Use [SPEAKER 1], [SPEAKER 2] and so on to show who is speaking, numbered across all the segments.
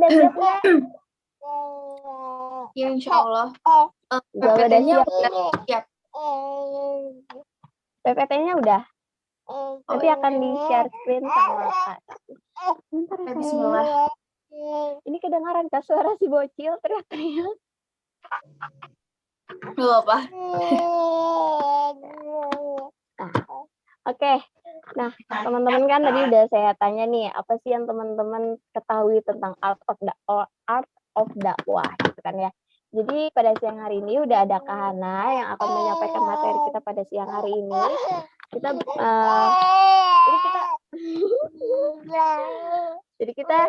[SPEAKER 1] udah siap nggak?
[SPEAKER 2] Ya, insya Allah.
[SPEAKER 1] Udah
[SPEAKER 2] PPT-nya
[SPEAKER 1] siap.
[SPEAKER 2] udah siap.
[SPEAKER 1] PPT-nya udah. Nanti akan di-share screen sama Kak. Bentar ya,
[SPEAKER 2] Bismillah.
[SPEAKER 1] Ini kedengaran Kak suara si bocil teriak-teriak.
[SPEAKER 2] Gak apa.
[SPEAKER 1] Oke. Nah, teman-teman kan tadi udah saya tanya nih, apa sih yang teman-teman ketahui tentang art of dakwah gitu kan ya. Jadi pada siang hari ini udah ada Kak Hana yang akan menyampaikan materi kita pada siang hari ini. Jadi kita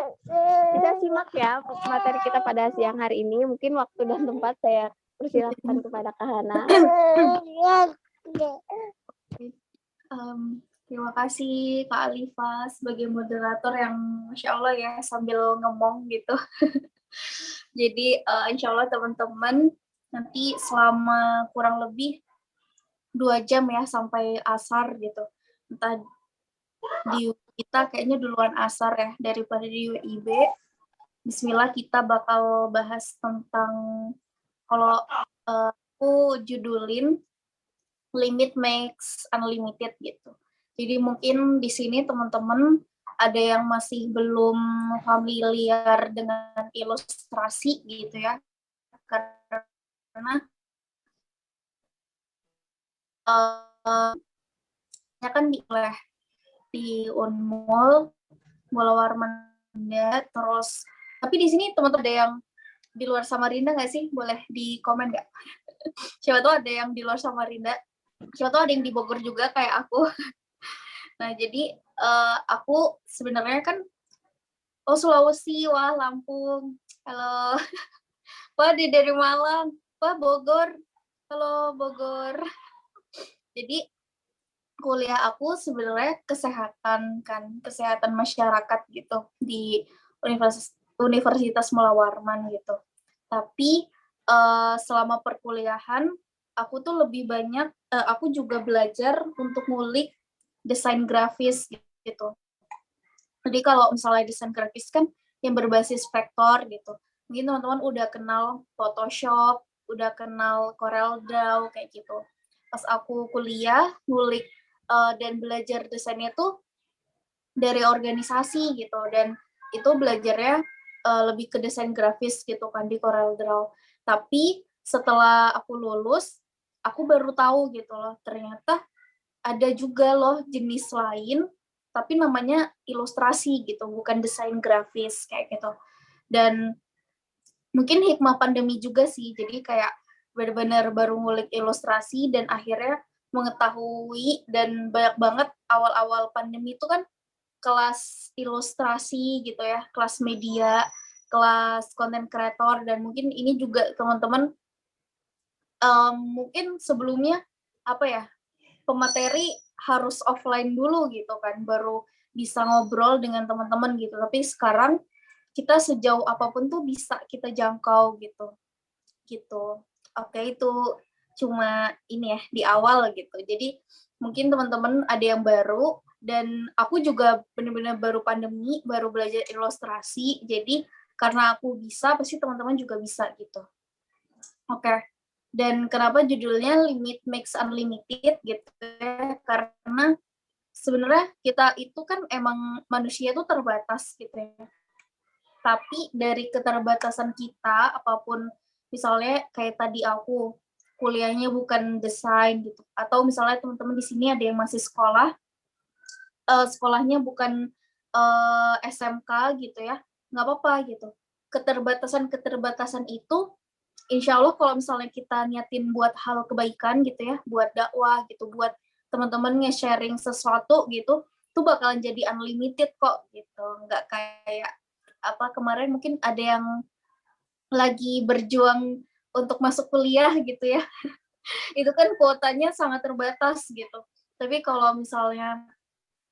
[SPEAKER 1] bisa simak ya materi kita pada siang hari ini. Mungkin waktu dan tempat saya persilahkan kepada Kak Hana.
[SPEAKER 2] Terima kasih Kak Alifa sebagai moderator yang Masya Allah ya sambil ngomong gitu. Jadi Insya Allah teman-teman nanti selama kurang lebih 2 jam ya sampai asar gitu. Entah di kita kayaknya duluan asar ya daripada di WIB. Bismillah kita bakal bahas tentang kalau aku judulin limit makes unlimited gitu. Jadi mungkin di sini teman-teman ada yang masih belum familiar dengan ilustrasi gitu ya. Karena kan di Unmul, Mula Warmanda, terus tapi di sini teman-teman ada yang di luar Samarinda nggak sih? Boleh di komen nggak? Siapa tahu ada yang di luar Samarinda. Siapa tahu ada yang di Bogor juga kayak aku. Nah, jadi aku sebenarnya kan Sulawesi, wah Lampung, halo. Wah dari Malang, wah Bogor, halo Bogor. Jadi kuliah aku sebenarnya kesehatan masyarakat gitu di Universitas Mula Warman gitu. Tapi selama perkuliahan aku tuh lebih banyak aku juga belajar untuk ngulik desain grafis gitu. Jadi kalau misalnya desain grafis kan yang berbasis vektor gitu. Mungkin teman-teman udah kenal Photoshop, udah kenal CorelDRAW kayak gitu. Pas aku kuliah ngulik dan belajar desainnya tuh dari organisasi gitu, dan itu belajarnya lebih ke desain grafis gitu kan di CorelDRAW. Tapi setelah aku lulus, aku baru tahu gitu loh, ternyata ada juga loh jenis lain, tapi namanya ilustrasi gitu, bukan desain grafis kayak gitu. Dan mungkin hikmah pandemi juga sih, jadi kayak benar-benar baru ngulik ilustrasi dan akhirnya mengetahui, dan banyak banget awal-awal pandemi itu kan kelas ilustrasi gitu ya, kelas media, kelas konten kreator, dan mungkin ini juga teman-teman mungkin sebelumnya apa ya, pemateri harus offline dulu gitu kan, baru bisa ngobrol dengan teman-teman gitu. Tapi sekarang kita sejauh apapun tuh bisa kita jangkau gitu. Oke, itu cuma ini ya di awal gitu. Jadi mungkin teman-teman ada yang baru, dan aku juga benar-benar baru pandemi, baru belajar ilustrasi. Jadi karena aku bisa, pasti teman-teman juga bisa gitu. Oke. Dan kenapa judulnya Limit Makes Unlimited gitu ya? Karena sebenarnya kita itu kan emang manusia itu terbatas gitu ya. Tapi dari keterbatasan kita, apapun, misalnya kayak tadi aku kuliahnya bukan desain gitu, atau misalnya teman-teman di sini ada yang masih sekolah, sekolahnya bukan SMK gitu ya, nggak apa-apa gitu. Keterbatasan itu insya Allah kalau misalnya kita niatin buat hal kebaikan gitu ya, buat dakwah gitu, buat teman-teman nge-sharing sesuatu gitu, tuh bakalan jadi unlimited kok gitu. Nggak kayak apa kemarin mungkin ada yang lagi berjuang untuk masuk kuliah gitu ya. Itu kan kuotanya sangat terbatas gitu. Tapi kalau misalnya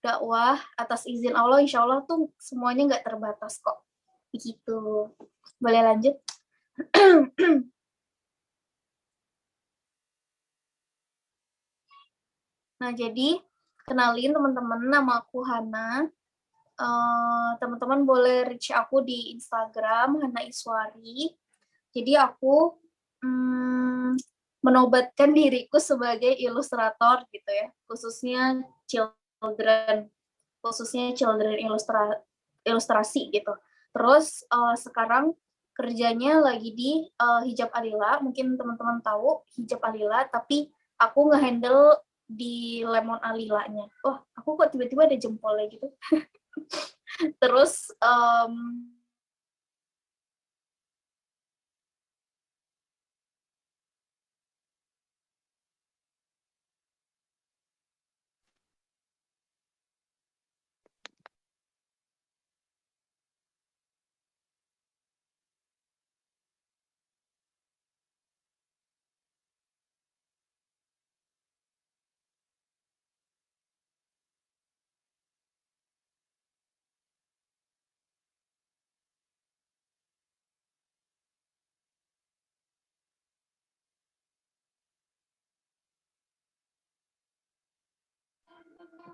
[SPEAKER 2] dakwah atas izin Allah, insya Allah tuh semuanya nggak terbatas kok. Begitu. Boleh lanjut? Nah, jadi kenalin teman-teman, nama aku Hana. teman-teman boleh reach aku di Instagram Hana Iswari. Jadi aku menobatkan diriku sebagai ilustrator gitu ya, khususnya children ilustrasi gitu. Terus sekarang kerjanya lagi di Hijab Alila, mungkin teman-teman tahu Hijab Alila, tapi aku nge-handle di Lemon Alilanya. Wah, aku kok tiba-tiba ada jempolnya gitu. Terus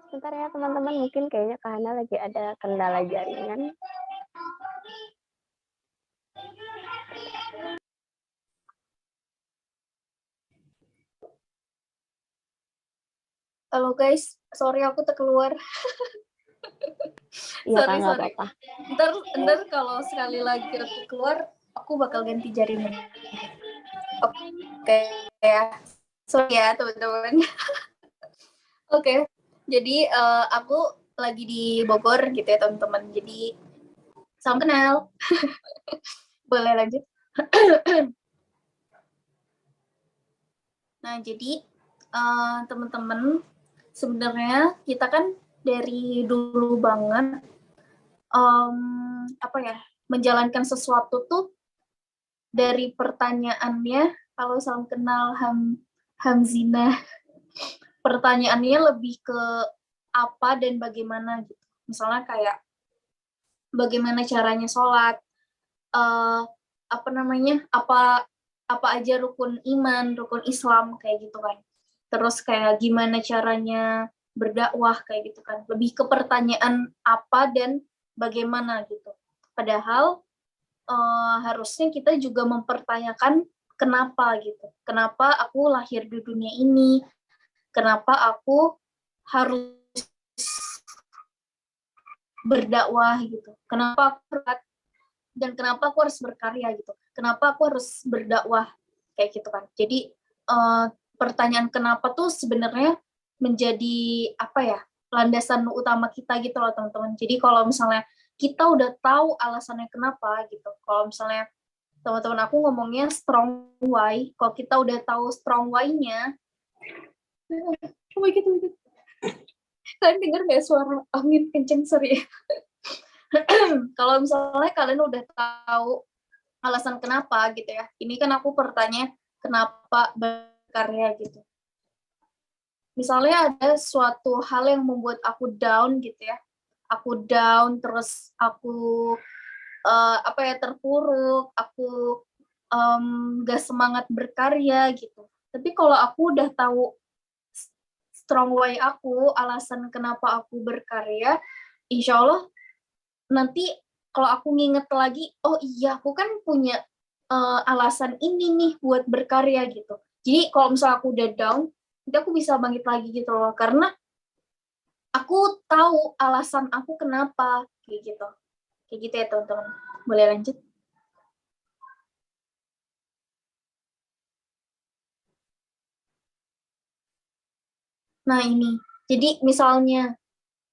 [SPEAKER 1] Sebentar ya teman-teman, mungkin kayaknya Kak Hana lagi ada kendala jaringan.
[SPEAKER 2] halo guys, sorry aku terkeluar.
[SPEAKER 1] Iya Kak, nggak
[SPEAKER 2] sorry.
[SPEAKER 1] apa-apa.
[SPEAKER 2] Ntar kalau sekali lagi aku keluar, aku bakal ganti jaringan. Oke ya, sorry ya teman-teman. Oke, jadi aku lagi di Bogor gitu ya teman-teman. Jadi salam kenal. Boleh lanjut. Nah, jadi teman-teman, sebenarnya kita kan dari dulu banget menjalankan sesuatu tuh dari pertanyaannya, kalau salam kenal Hamzina, pertanyaannya lebih ke apa dan bagaimana gitu. Misalnya kayak bagaimana caranya sholat, apa aja rukun iman, rukun Islam kayak gitu kan. Terus kayak gimana caranya berdakwah kayak gitu kan. Lebih ke pertanyaan apa dan bagaimana gitu. Padahal harusnya kita juga mempertanyakan kenapa gitu. Kenapa aku lahir di dunia ini? Kenapa aku harus berdakwah gitu? Kenapa aku dan kenapa aku harus berkarya gitu? Kenapa aku harus berdakwah kayak gitu kan? Jadi pertanyaan kenapa tuh sebenarnya menjadi landasan utama kita gitu loh teman-teman. Jadi kalau misalnya kita udah tahu alasannya kenapa gitu, kalau misalnya teman-teman aku ngomongnya strong why, kalau kita udah tahu strong why-nya, oh my god, kalian dengar nggak suara angin kenceng, sorry. Kalau misalnya kalian udah tahu alasan kenapa gitu ya, ini kan aku bertanya kenapa berkarya gitu. Misalnya ada suatu hal yang membuat aku down gitu ya, aku down terus aku terpuruk, aku gak semangat berkarya gitu. Tapi kalau aku udah tahu strong why aku, alasan kenapa aku berkarya, insya Allah nanti kalau aku nginget lagi, oh iya aku kan punya alasan ini nih buat berkarya gitu. Jadi kalau misalnya aku udah down, nanti aku bisa bangkit lagi gitu loh, karena aku tahu alasan aku kenapa kayak gitu. Kayak gitu ya teman-teman. Boleh lanjut? Nah ini, jadi misalnya,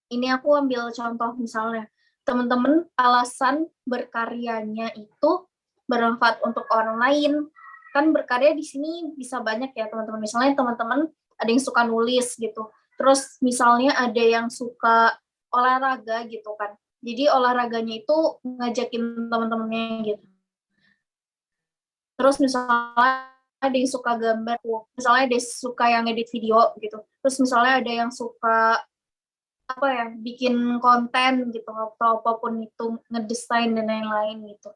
[SPEAKER 2] ini aku ambil contoh misalnya, teman-teman alasan berkaryanya itu bermanfaat untuk orang lain, kan berkarya di sini bisa banyak ya teman-teman. Misalnya teman-teman ada yang suka nulis gitu, terus misalnya ada yang suka olahraga gitu kan, jadi olahraganya itu ngajakin teman-temannya gitu. Terus misalnya ada yang suka gambar, misalnya ada yang suka yang edit video gitu, terus misalnya ada yang suka bikin konten gitu atau apapun itu, ngedesain dan lain-lain gitu.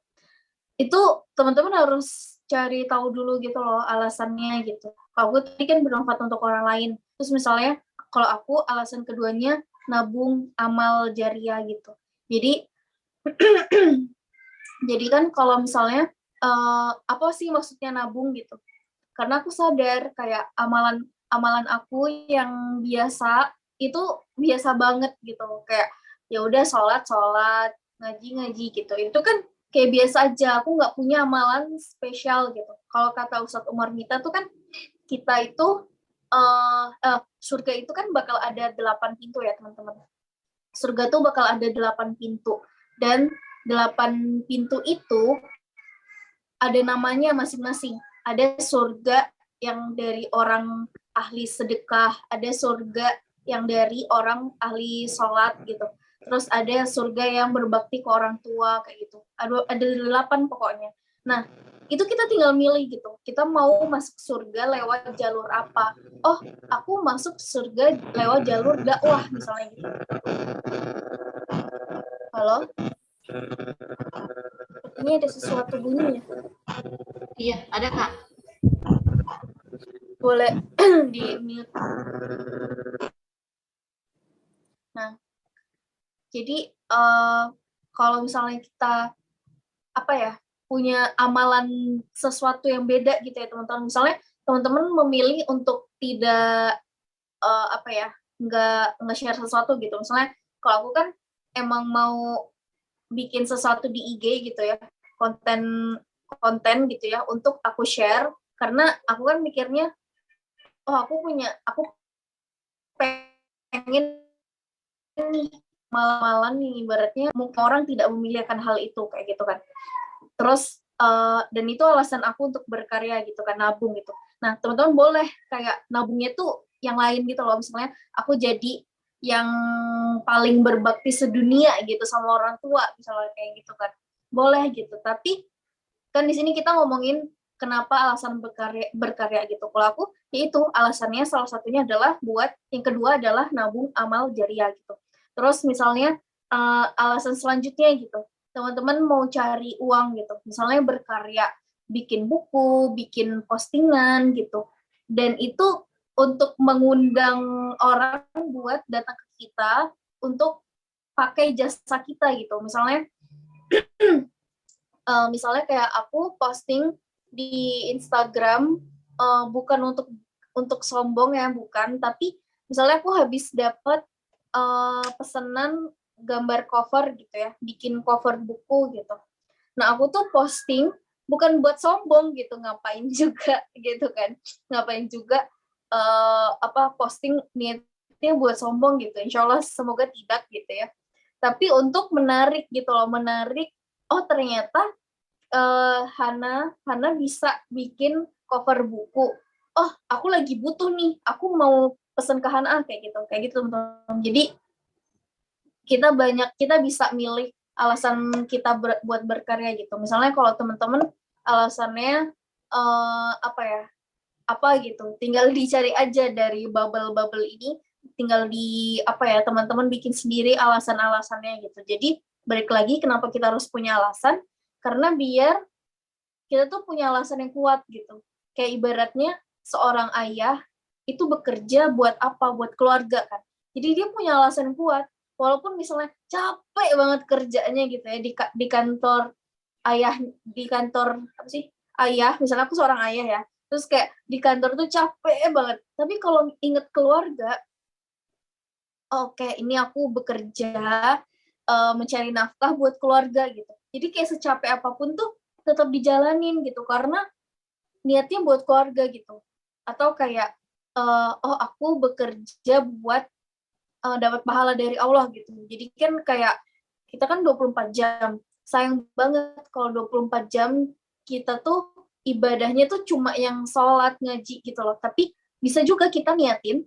[SPEAKER 2] Itu teman-teman harus cari tahu dulu gitu loh alasannya gitu. Kalau gue tadi kan bermanfaat untuk orang lain. Terus misalnya kalau aku alasan keduanya nabung amal jariah gitu. Jadi jadi kan kalau misalnya apa sih maksudnya nabung gitu? Karena aku sadar kayak amalan aku yang biasa itu biasa banget gitu. Kayak ya udah sholat, ngaji gitu. Itu kan kayak biasa aja. Aku nggak punya amalan spesial gitu. Kalau kata Ustadz Umar Mita tuh kan kita itu surga itu kan bakal ada 8 pintu ya teman-teman. Surga tuh bakal ada 8 pintu dan 8 pintu itu ada namanya masing-masing. Ada surga yang dari orang ahli sedekah, ada surga yang dari orang ahli sholat gitu. Terus ada surga yang berbakti ke orang tua kayak gitu. Ada 8 pokoknya. Nah, itu kita tinggal milih gitu. Kita mau masuk surga lewat jalur apa? Oh, aku masuk surga lewat jalur dakwah misalnya gitu. Halo? Ini ada sesuatu bunyi ya?
[SPEAKER 3] Iya, ada Kak.
[SPEAKER 2] Boleh di mute. Nah, jadi kalau misalnya kita apa ya punya amalan sesuatu yang beda gitu ya teman-teman. Misalnya teman-teman memilih untuk tidak apa ya nggak nge-share sesuatu gitu. Misalnya kalau aku kan emang mau bikin sesuatu di IG gitu ya, konten gitu ya untuk aku share karena aku kan mikirnya oh aku pengen nih malam-malam nih ibaratnya mungkin orang tidak memilihkan hal itu kayak gitu kan. Terus dan itu alasan aku untuk berkarya gitu kan, nabung gitu. Nah teman-teman boleh kayak nabungnya tuh yang lain gitu loh, misalnya aku jadi yang paling berbakti sedunia gitu sama orang tua misalnya kayak gitu kan, boleh gitu. Tapi kan di sini kita ngomongin kenapa alasan berkarya gitu. Kalau aku yaitu alasannya salah satunya adalah buat yang kedua adalah nabung amal jariah gitu. Terus misalnya alasan selanjutnya gitu, teman-teman mau cari uang gitu, misalnya berkarya, bikin buku, bikin postingan gitu, dan itu untuk mengundang orang buat datang ke kita untuk pakai jasa kita gitu. Misalnya kayak aku posting di Instagram bukan untuk sombong ya, bukan, tapi misalnya aku habis dapat pesanan gambar cover gitu ya, bikin cover buku gitu. Nah, aku tuh posting bukan buat sombong gitu, ngapain juga gitu kan. Ngapain juga posting niatnya buat sombong gitu. Insya Allah semoga tidak gitu ya. Tapi untuk menarik gitu loh, menarik oh ternyata Hana bisa bikin cover buku. Oh, aku lagi butuh nih. Aku mau pesen ke Hana kayak gitu teman-teman. Jadi kita bisa milih alasan kita buat berkarya gitu. Misalnya kalau teman-teman alasannya apa gitu. Tinggal dicari aja dari bubble-bubble ini, tinggal teman-teman bikin sendiri alasan-alasannya gitu. Jadi balik lagi kenapa kita harus punya alasan? Karena biar kita tuh punya alasan yang kuat gitu. Kayak ibaratnya seorang ayah itu bekerja buat apa? Buat keluarga kan. Jadi dia punya alasan yang kuat. Walaupun misalnya capek banget kerjanya gitu ya di kantor ayah, di kantor apa sih? Ayah, misalnya aku seorang ayah ya. Terus kayak di kantor tuh capek banget. Tapi kalau inget keluarga, oke, ini aku bekerja mencari nafkah buat keluarga gitu. Jadi kayak secapek apapun tuh tetap dijalanin gitu karena niatnya buat keluarga gitu. Atau kayak oh aku bekerja buat dapat pahala dari Allah gitu. Jadi kan kayak kita kan 24 jam. Sayang banget kalau 24 jam kita tuh ibadahnya tuh cuma yang sholat, ngaji gitu loh. Tapi bisa juga kita niatin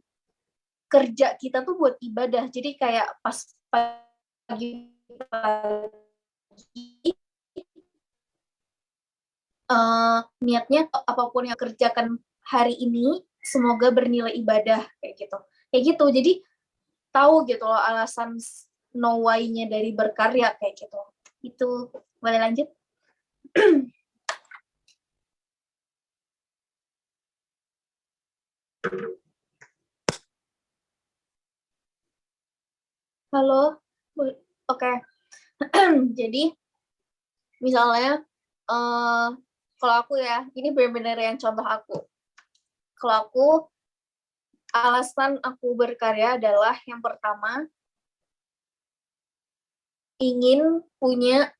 [SPEAKER 2] kerja kita tuh buat ibadah. Jadi kayak pas pagi niatnya apapun yang kerjakan hari ini semoga bernilai ibadah kayak gitu. Jadi tahu gitu loh alasan no why-nya dari berkarya kayak gitu. Itu boleh lanjut? Halo, oke. Jadi misalnya kalau aku ya, ini benar-benar yang contoh aku. Kalau aku, alasan aku berkarya adalah yang pertama, ingin punya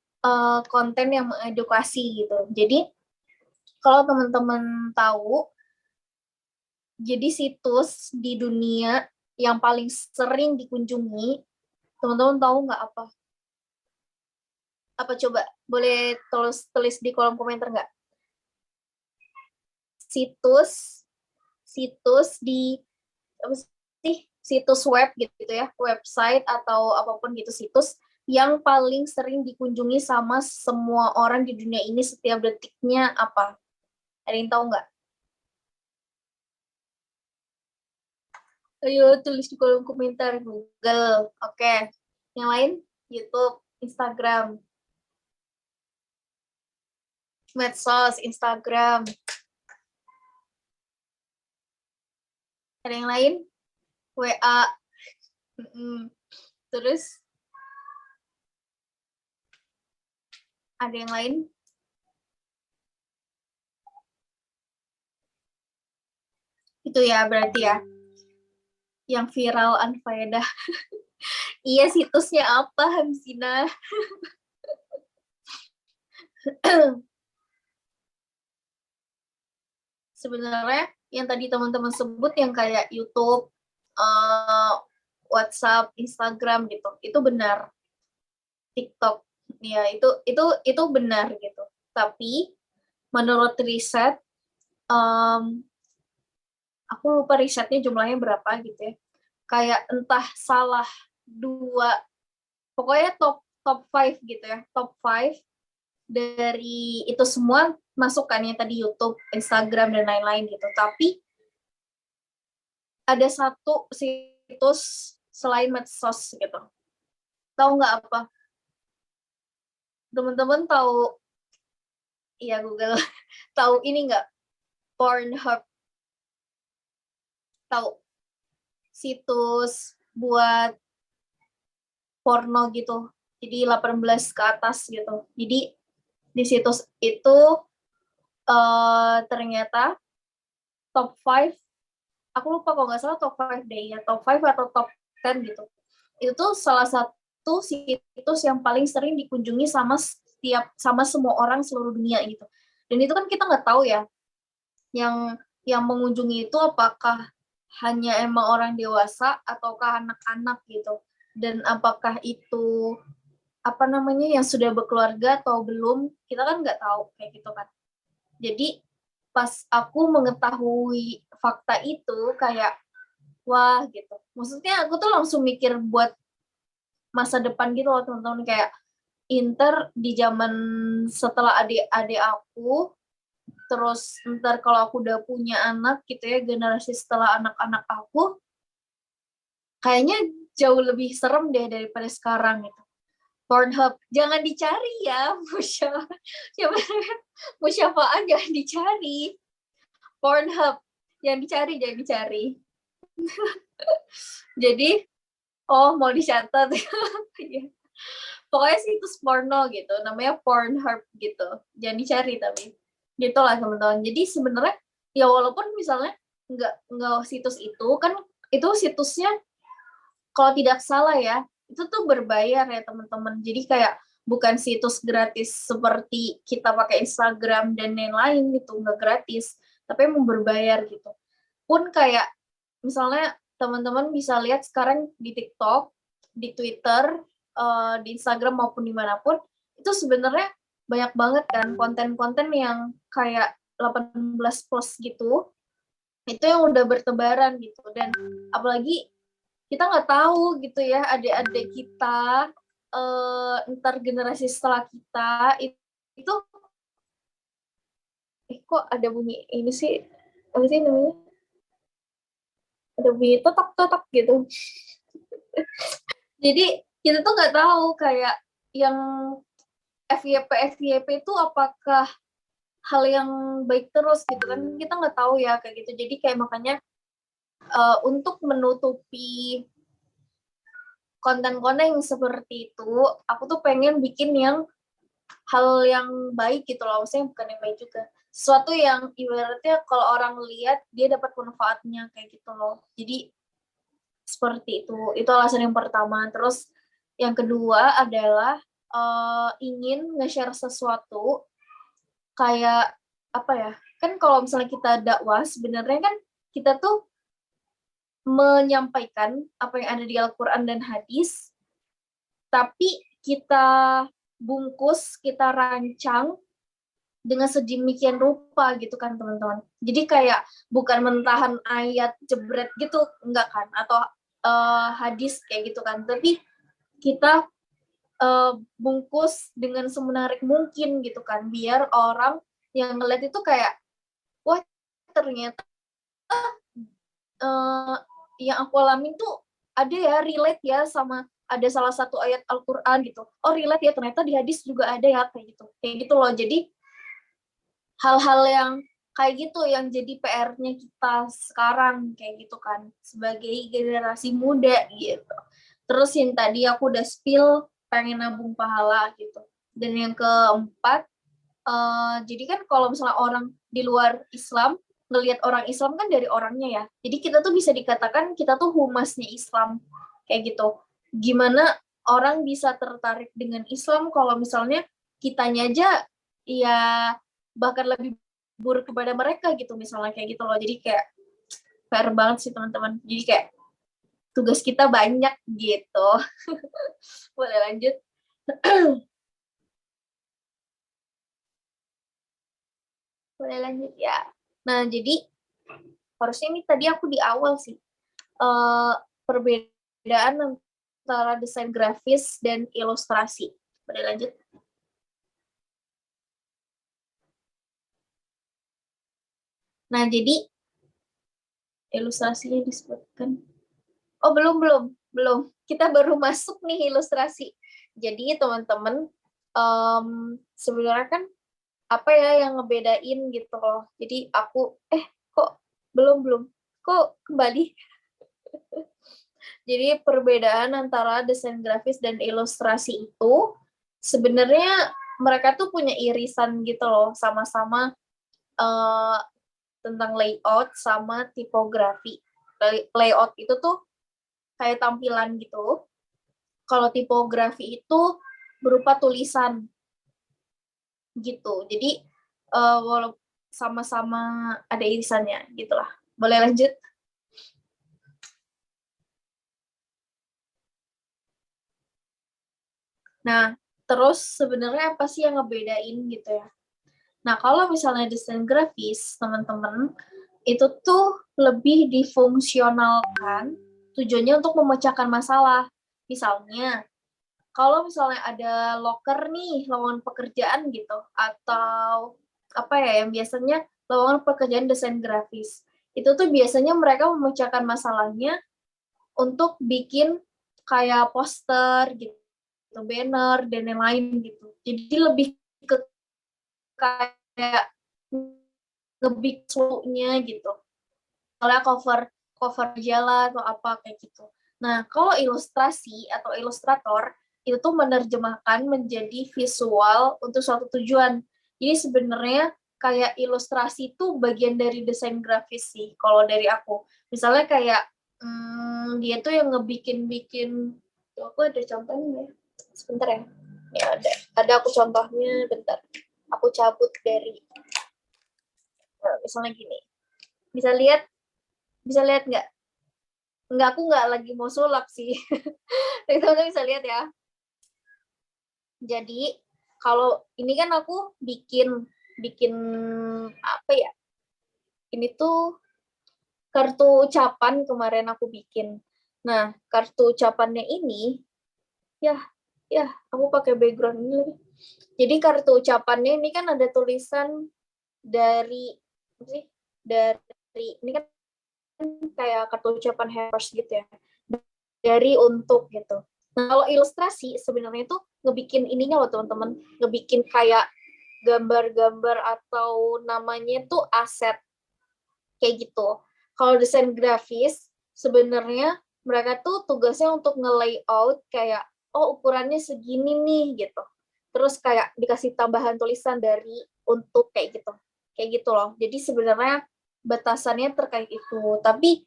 [SPEAKER 2] konten yang mengedukasi gitu. Jadi kalau teman-teman tahu, jadi situs di dunia yang paling sering dikunjungi, teman-teman tahu nggak apa? Apa coba? Boleh tulis di kolom komentar nggak? Situs di apa sih, situs web gitu ya, website atau apapun gitu, situs yang paling sering dikunjungi sama semua orang di dunia ini setiap detiknya apa? Ada yang tahu nggak? Ayo tulis di kolom komentar. Google. Oke. Yang lain? YouTube, Instagram. Medsos, Instagram. Ada yang lain? WA. Terus ada yang lain? Itu ya berarti ya. Yang viral unfaedah. Iya, situsnya apa, Hamzina? Sebenarnya yang tadi teman-teman sebut yang kayak YouTube, WhatsApp, Instagram gitu, itu benar. TikTok, ya itu benar gitu. Tapi menurut riset, aku lupa risetnya jumlahnya berapa gitu ya. Kayak entah salah 2, pokoknya top 5 gitu ya, top 5 dari itu semua masukannya tadi YouTube, Instagram dan lain-lain gitu. Tapi ada satu situs selain medsos gitu. Tahu nggak apa? Teman-teman tahu, iya Google, tahu ini nggak? Pornhub. Tahu? Situs buat porno gitu. Jadi 18 ke atas gitu. Jadi di situs itu ternyata top 5, aku lupa kalau nggak salah top 5 deh ya, top 5 atau top 10 gitu. Itu tuh salah satu situs yang paling sering dikunjungi sama semua orang seluruh dunia gitu. Dan itu kan kita nggak tahu ya, yang mengunjungi itu apakah hanya emang orang dewasa ataukah anak-anak gitu. Dan apakah itu apa namanya yang sudah berkeluarga atau belum, kita kan nggak tahu kayak gitu kan. Jadi pas aku mengetahui fakta itu kayak wah gitu. Maksudnya aku tuh langsung mikir buat masa depan gitu loh teman-teman, kayak di zaman setelah adik-adik aku, terus ntar kalau aku udah punya anak gitu ya, generasi setelah anak-anak aku, kayaknya jauh lebih serem deh daripada sekarang gitu. Pornhub jangan dicari ya, musyafaan jangan dicari. Pornhub yang jangan dicari. Jadi mau dicatat. Pokoknya situs porno gitu, namanya Pornhub gitu. Jangan dicari tapi gitulah teman-teman. Jadi sebenarnya ya walaupun misalnya nggak situs itu kan, itu situsnya kalau tidak salah ya itu tuh berbayar ya teman-teman. Jadi kayak bukan situs gratis seperti kita pakai Instagram dan lain-lain gitu, nggak gratis, tapi emang berbayar gitu. Pun kayak misalnya teman-teman bisa lihat sekarang di TikTok, di Twitter, di Instagram maupun dimanapun, itu sebenarnya banyak banget kan konten-konten yang kayak 18 plus gitu, itu yang udah bertebaran gitu. Dan apalagi kita nggak tahu gitu ya, adik-adik kita, ntar generasi setelah kita itu kok ada bunyi ini sih, apa sih namanya? Ada bunyi totok-totok gitu. Jadi kita tuh nggak tahu kayak yang FYP itu apakah hal yang baik terus gitu kan, kita nggak tahu ya kayak gitu. Jadi kayak makanya untuk menutupi konten-konten yang seperti itu, aku tuh pengen bikin yang hal yang baik gitu loh, maksudnya bukan yang baik juga. Sesuatu yang ibaratnya kalau orang lihat, dia dapat manfaatnya kayak gitu loh. Jadi, seperti itu alasan yang pertama. Terus yang kedua adalah ingin nge-share sesuatu kayak apa ya, kan kalau misalnya kita dakwah sebenarnya kan kita tuh menyampaikan apa yang ada di Al-Quran dan hadis, tapi kita bungkus, kita rancang dengan sedemikian rupa gitu kan teman-teman. Jadi kayak bukan mentahan ayat jebret gitu, enggak kan, atau hadis kayak gitu kan, tapi kita bungkus dengan semenarik mungkin gitu kan, biar orang yang ngeliat itu kayak, wah ternyata yang aku alamin tuh ada ya, relate ya sama ada salah satu ayat Al-Quran gitu. Oh relate ya, ternyata di hadis juga ada ya kayak gitu loh. Jadi hal-hal yang kayak gitu yang jadi PR-nya kita sekarang kayak gitu kan, sebagai generasi muda gitu. Terus yang tadi aku udah spill pengen nabung pahala gitu. Dan yang keempat, jadi kan kalau misalnya orang di luar Islam ngelihat orang Islam kan dari orangnya ya. Jadi kita tuh bisa dikatakan kita tuh humasnya Islam kayak gitu. Gimana orang bisa tertarik dengan Islam kalau misalnya kitanya aja ya bahkan lebih buruk kepada mereka gitu misalnya kayak gitu loh. Jadi kayak fair banget sih teman-teman. Jadi kayak tugas kita banyak gitu. Boleh lanjut? Boleh lanjut ya. Nah, jadi harusnya ini tadi aku di awal sih. Perbedaan antara desain grafis dan ilustrasi. Boleh lanjut? Nah, jadi ilustrasinya disebutkan. Oh, belum. Kita baru masuk nih ilustrasi. Jadi, teman-teman, sebenarnya kan apa ya yang ngebedain gitu loh. Jadi aku kok belum kok kembali. Jadi perbedaan antara desain grafis dan ilustrasi itu sebenarnya mereka tuh punya irisan gitu loh, sama-sama tentang layout sama tipografi. Layout itu tuh kayak tampilan gitu. Kalau tipografi itu berupa tulisan gitu. Jadi walaupun sama-sama ada irisannya gitulah. Boleh lanjut? Nah, terus sebenarnya apa sih yang ngebedain gitu ya? Nah, kalau misalnya desain grafis, teman-teman, itu tuh lebih difungsionalkan tujuannya untuk memecahkan masalah. Misalnya, kalau misalnya ada loker nih, lowongan pekerjaan gitu, atau apa ya, yang biasanya lowongan pekerjaan desain grafis. Itu tuh biasanya mereka memecahkan masalahnya untuk bikin kayak poster gitu, banner, dan lain-lain gitu. Jadi lebih ke kayak nge-big show-nya gitu. Misalnya cover majalah atau apa kayak gitu. Nah, kalau ilustrasi atau ilustrator itu tuh menerjemahkan menjadi visual untuk suatu tujuan. Jadi sebenarnya kayak ilustrasi itu bagian dari desain grafis sih kalau dari aku. Misalnya kayak dia tuh yang ngebikin-bikin, aku ada contohnya ya. Sebentar ya. Ya ada aku contohnya, bentar. Aku cabut dari misalnya gini. Bisa lihat nggak? Nggak, aku nggak lagi mau sulap sih. Tapi teman-teman bisa lihat ya. Jadi kalau ini kan aku bikin apa ya? Ini tuh kartu ucapan kemarin aku bikin. Nah, kartu ucapannya ini ya aku pakai background ini lagi. Jadi kartu ucapannya ini kan ada tulisan dari ini kan kayak kartu ucapan happers gitu ya, dari untuk gitu. Nah, kalau ilustrasi sebenarnya itu ngebikin ininya loh teman-teman, ngebikin kayak gambar-gambar atau namanya tuh aset kayak gitu. Kalau desain grafis sebenarnya mereka tuh tugasnya untuk nge-layout kayak, oh ukurannya segini nih gitu. Terus kayak dikasih tambahan tulisan dari untuk kayak gitu loh. Jadi sebenarnya batasannya terkait itu. Tapi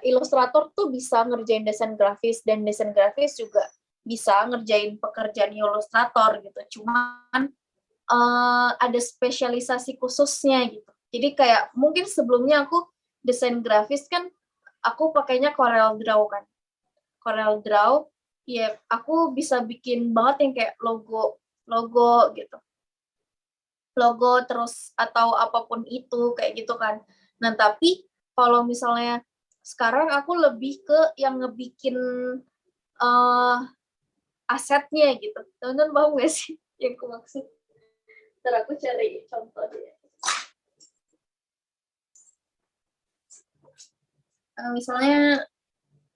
[SPEAKER 2] ilustrator tuh bisa ngerjain desain grafis, dan desain grafis juga bisa ngerjain pekerjaan ilustrator gitu. Cuman ada spesialisasi khususnya gitu. Jadi kayak mungkin sebelumnya aku desain grafis kan aku pakainya Corel Draw kan. Corel Draw ya aku bisa bikin banget yang kayak logo gitu. Logo terus atau apapun itu kayak gitu kan. Nah, tapi kalau misalnya sekarang aku lebih ke yang ngebikin asetnya gitu. Teman-teman paham gak sih yang aku maksud? Ntar aku cari contoh deh. Misalnya,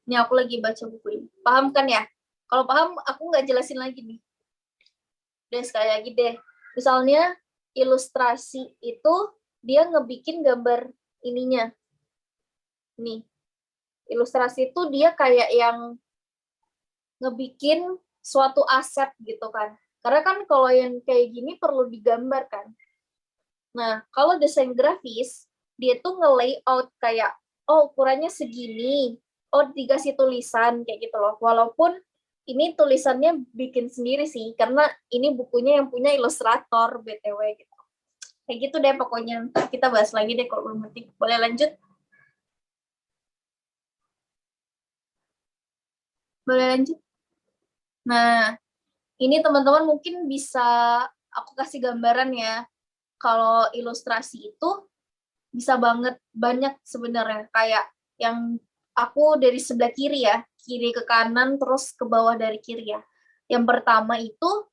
[SPEAKER 2] ini aku lagi baca buku ini. Paham kan ya? Kalau paham, aku nggak jelasin lagi nih. Udah sekali lagi deh. Misalnya, ilustrasi itu dia ngebikin gambar ininya. Nih, ilustrasi itu dia kayak yang ngebikin suatu aset gitu kan. Karena kan kalau yang kayak gini perlu digambar kan. Nah, kalau desain grafis, dia tuh nge-layout kayak, oh ukurannya segini, oh dikasih tulisan kayak gitu loh. Walaupun ini tulisannya bikin sendiri sih, karena ini bukunya yang punya ilustrator BTW gitu. Kayak gitu deh pokoknya. Ntar kita bahas lagi deh kalau belum ngerti. Boleh lanjut? Boleh lanjut? Nah, ini teman-teman mungkin bisa aku kasih gambaran ya. Kalau ilustrasi itu bisa banget banyak sebenarnya, kayak yang aku dari sebelah kiri ya, kiri ke kanan terus ke bawah dari kiri ya. Yang pertama itu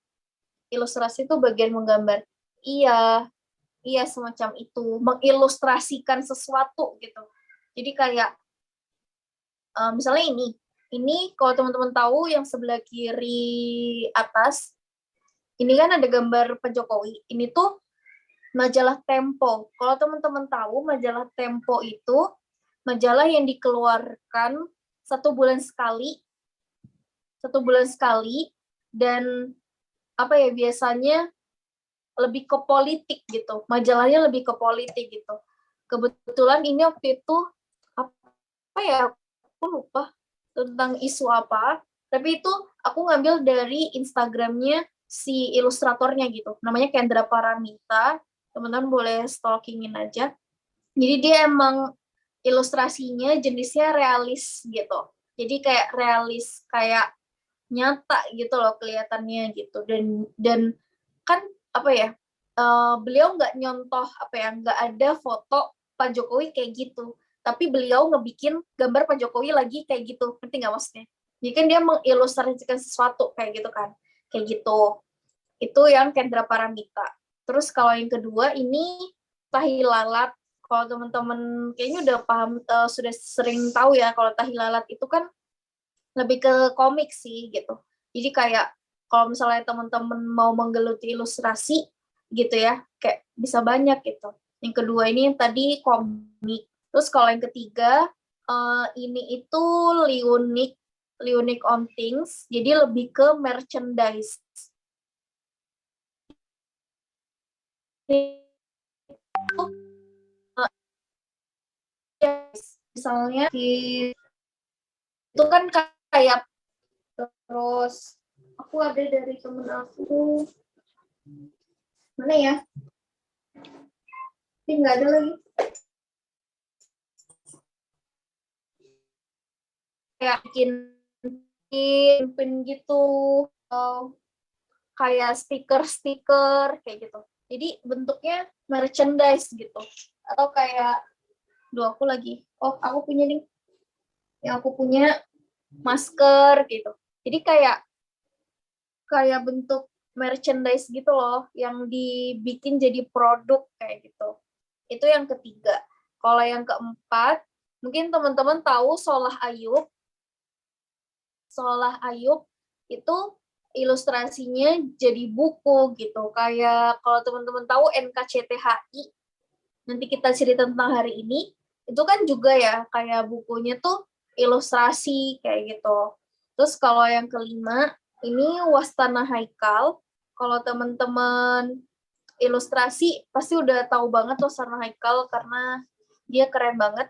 [SPEAKER 2] ilustrasi itu bagian menggambar. Iya, iya semacam itu, mengilustrasikan sesuatu gitu. Jadi kayak misalnya ini kalau teman-teman tahu yang sebelah kiri atas, ini kan ada gambar Pak Jokowi. Ini tuh majalah Tempo. Kalau teman-teman tahu, majalah Tempo itu majalah yang dikeluarkan 1 bulan sekali, dan apa ya, biasanya lebih ke politik gitu. Majalahnya lebih ke politik gitu. Kebetulan ini waktu itu apa ya, aku lupa tentang isu apa, tapi itu aku ngambil dari Instagramnya si ilustratornya gitu. Namanya Kendra Paramita. Teman-teman boleh stalkingin aja. Jadi dia emang ilustrasinya jenisnya realis gitu. Jadi kayak realis, kayak nyata gitu loh kelihatannya gitu. Dan kan apa ya? Beliau nggak nyontoh apa ya? Nggak ada foto Pak Jokowi kayak gitu. Tapi beliau ngebikin gambar Pak Jokowi lagi kayak gitu. Ngerti nggak maksudnya? Jadi kan dia mengilustrasikan sesuatu kayak gitu kan. Kayak gitu. Itu yang Kendra Paramita. Terus kalau yang kedua ini tahi lalat. Kalau teman-teman kayaknya udah paham, sudah sering tahu ya kalau tahi lalat itu kan lebih ke komik sih gitu. Jadi kayak kalau misalnya teman-teman mau menggeluti ilustrasi gitu ya, kayak bisa banyak gitu. Yang kedua ini yang tadi komik. Terus kalau yang ketiga ini itu Liunique on Things. Jadi lebih ke merchandise. Misalnya itu kan kayak, terus aku ada dari temen aku, mana ya, ini nggak ada lagi, kayak bikin pin gitu, kayak stiker kayak gitu. Jadi bentuknya merchandise gitu. Atau kayak, aku punya nih, yang aku punya masker gitu. Jadi kayak bentuk merchandise gitu loh, yang dibikin jadi produk kayak gitu. Itu yang ketiga. Kalau yang keempat, mungkin teman-teman tahu Solah Ayub. Solah Ayub itu ilustrasinya jadi buku gitu. Kayak kalau teman-teman tahu NKCTHI, nanti kita cerita tentang hari ini, itu kan juga ya kayak bukunya tuh ilustrasi kayak gitu. Terus kalau yang kelima ini Wastana Haikal. Kalau teman-teman ilustrasi pasti udah tahu banget Wastana Haikal karena dia keren banget.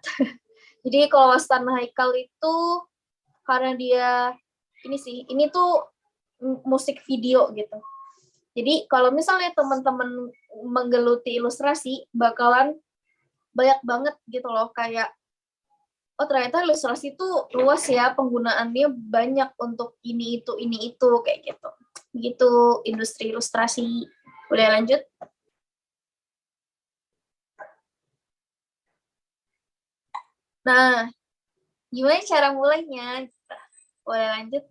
[SPEAKER 2] Jadi kalau Wastana Haikal itu karena dia ini tuh musik video gitu. Jadi kalau misalnya teman-teman menggeluti ilustrasi bakalan banyak banget gitu loh, kayak oh ternyata ilustrasi itu luas ya, penggunaannya banyak untuk ini itu kayak gitu. Begitu industri ilustrasi. Boleh lanjut? Nah, gimana cara mulainya? Boleh lanjut?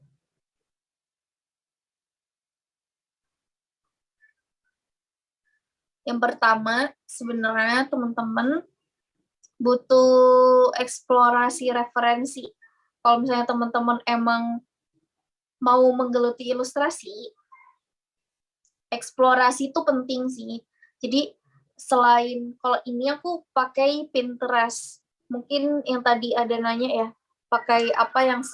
[SPEAKER 2] Yang pertama, sebenarnya teman-teman butuh eksplorasi referensi. Kalau misalnya teman-teman emang mau menggeluti ilustrasi, eksplorasi itu penting sih. Jadi selain kalau ini aku pakai Pinterest. Mungkin yang tadi ada nanya ya, pakai apa yang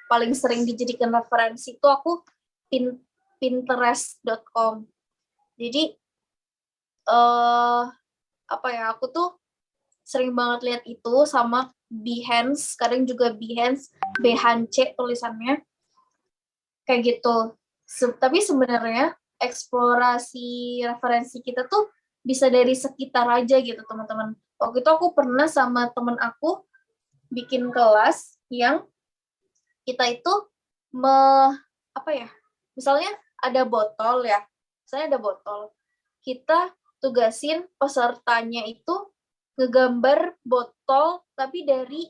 [SPEAKER 2] paling sering dijadikan referensi itu aku pinterest.com. Jadi apa ya, aku tuh sering banget lihat itu sama Behance, kadang juga Behance tulisannya kayak gitu. Tapi sebenarnya eksplorasi referensi kita tuh bisa dari sekitar aja gitu teman-teman. Waktu itu aku pernah sama temen aku bikin kelas yang kita itu misalnya ada botol ya, kita tugasin pesertanya itu ngegambar botol tapi dari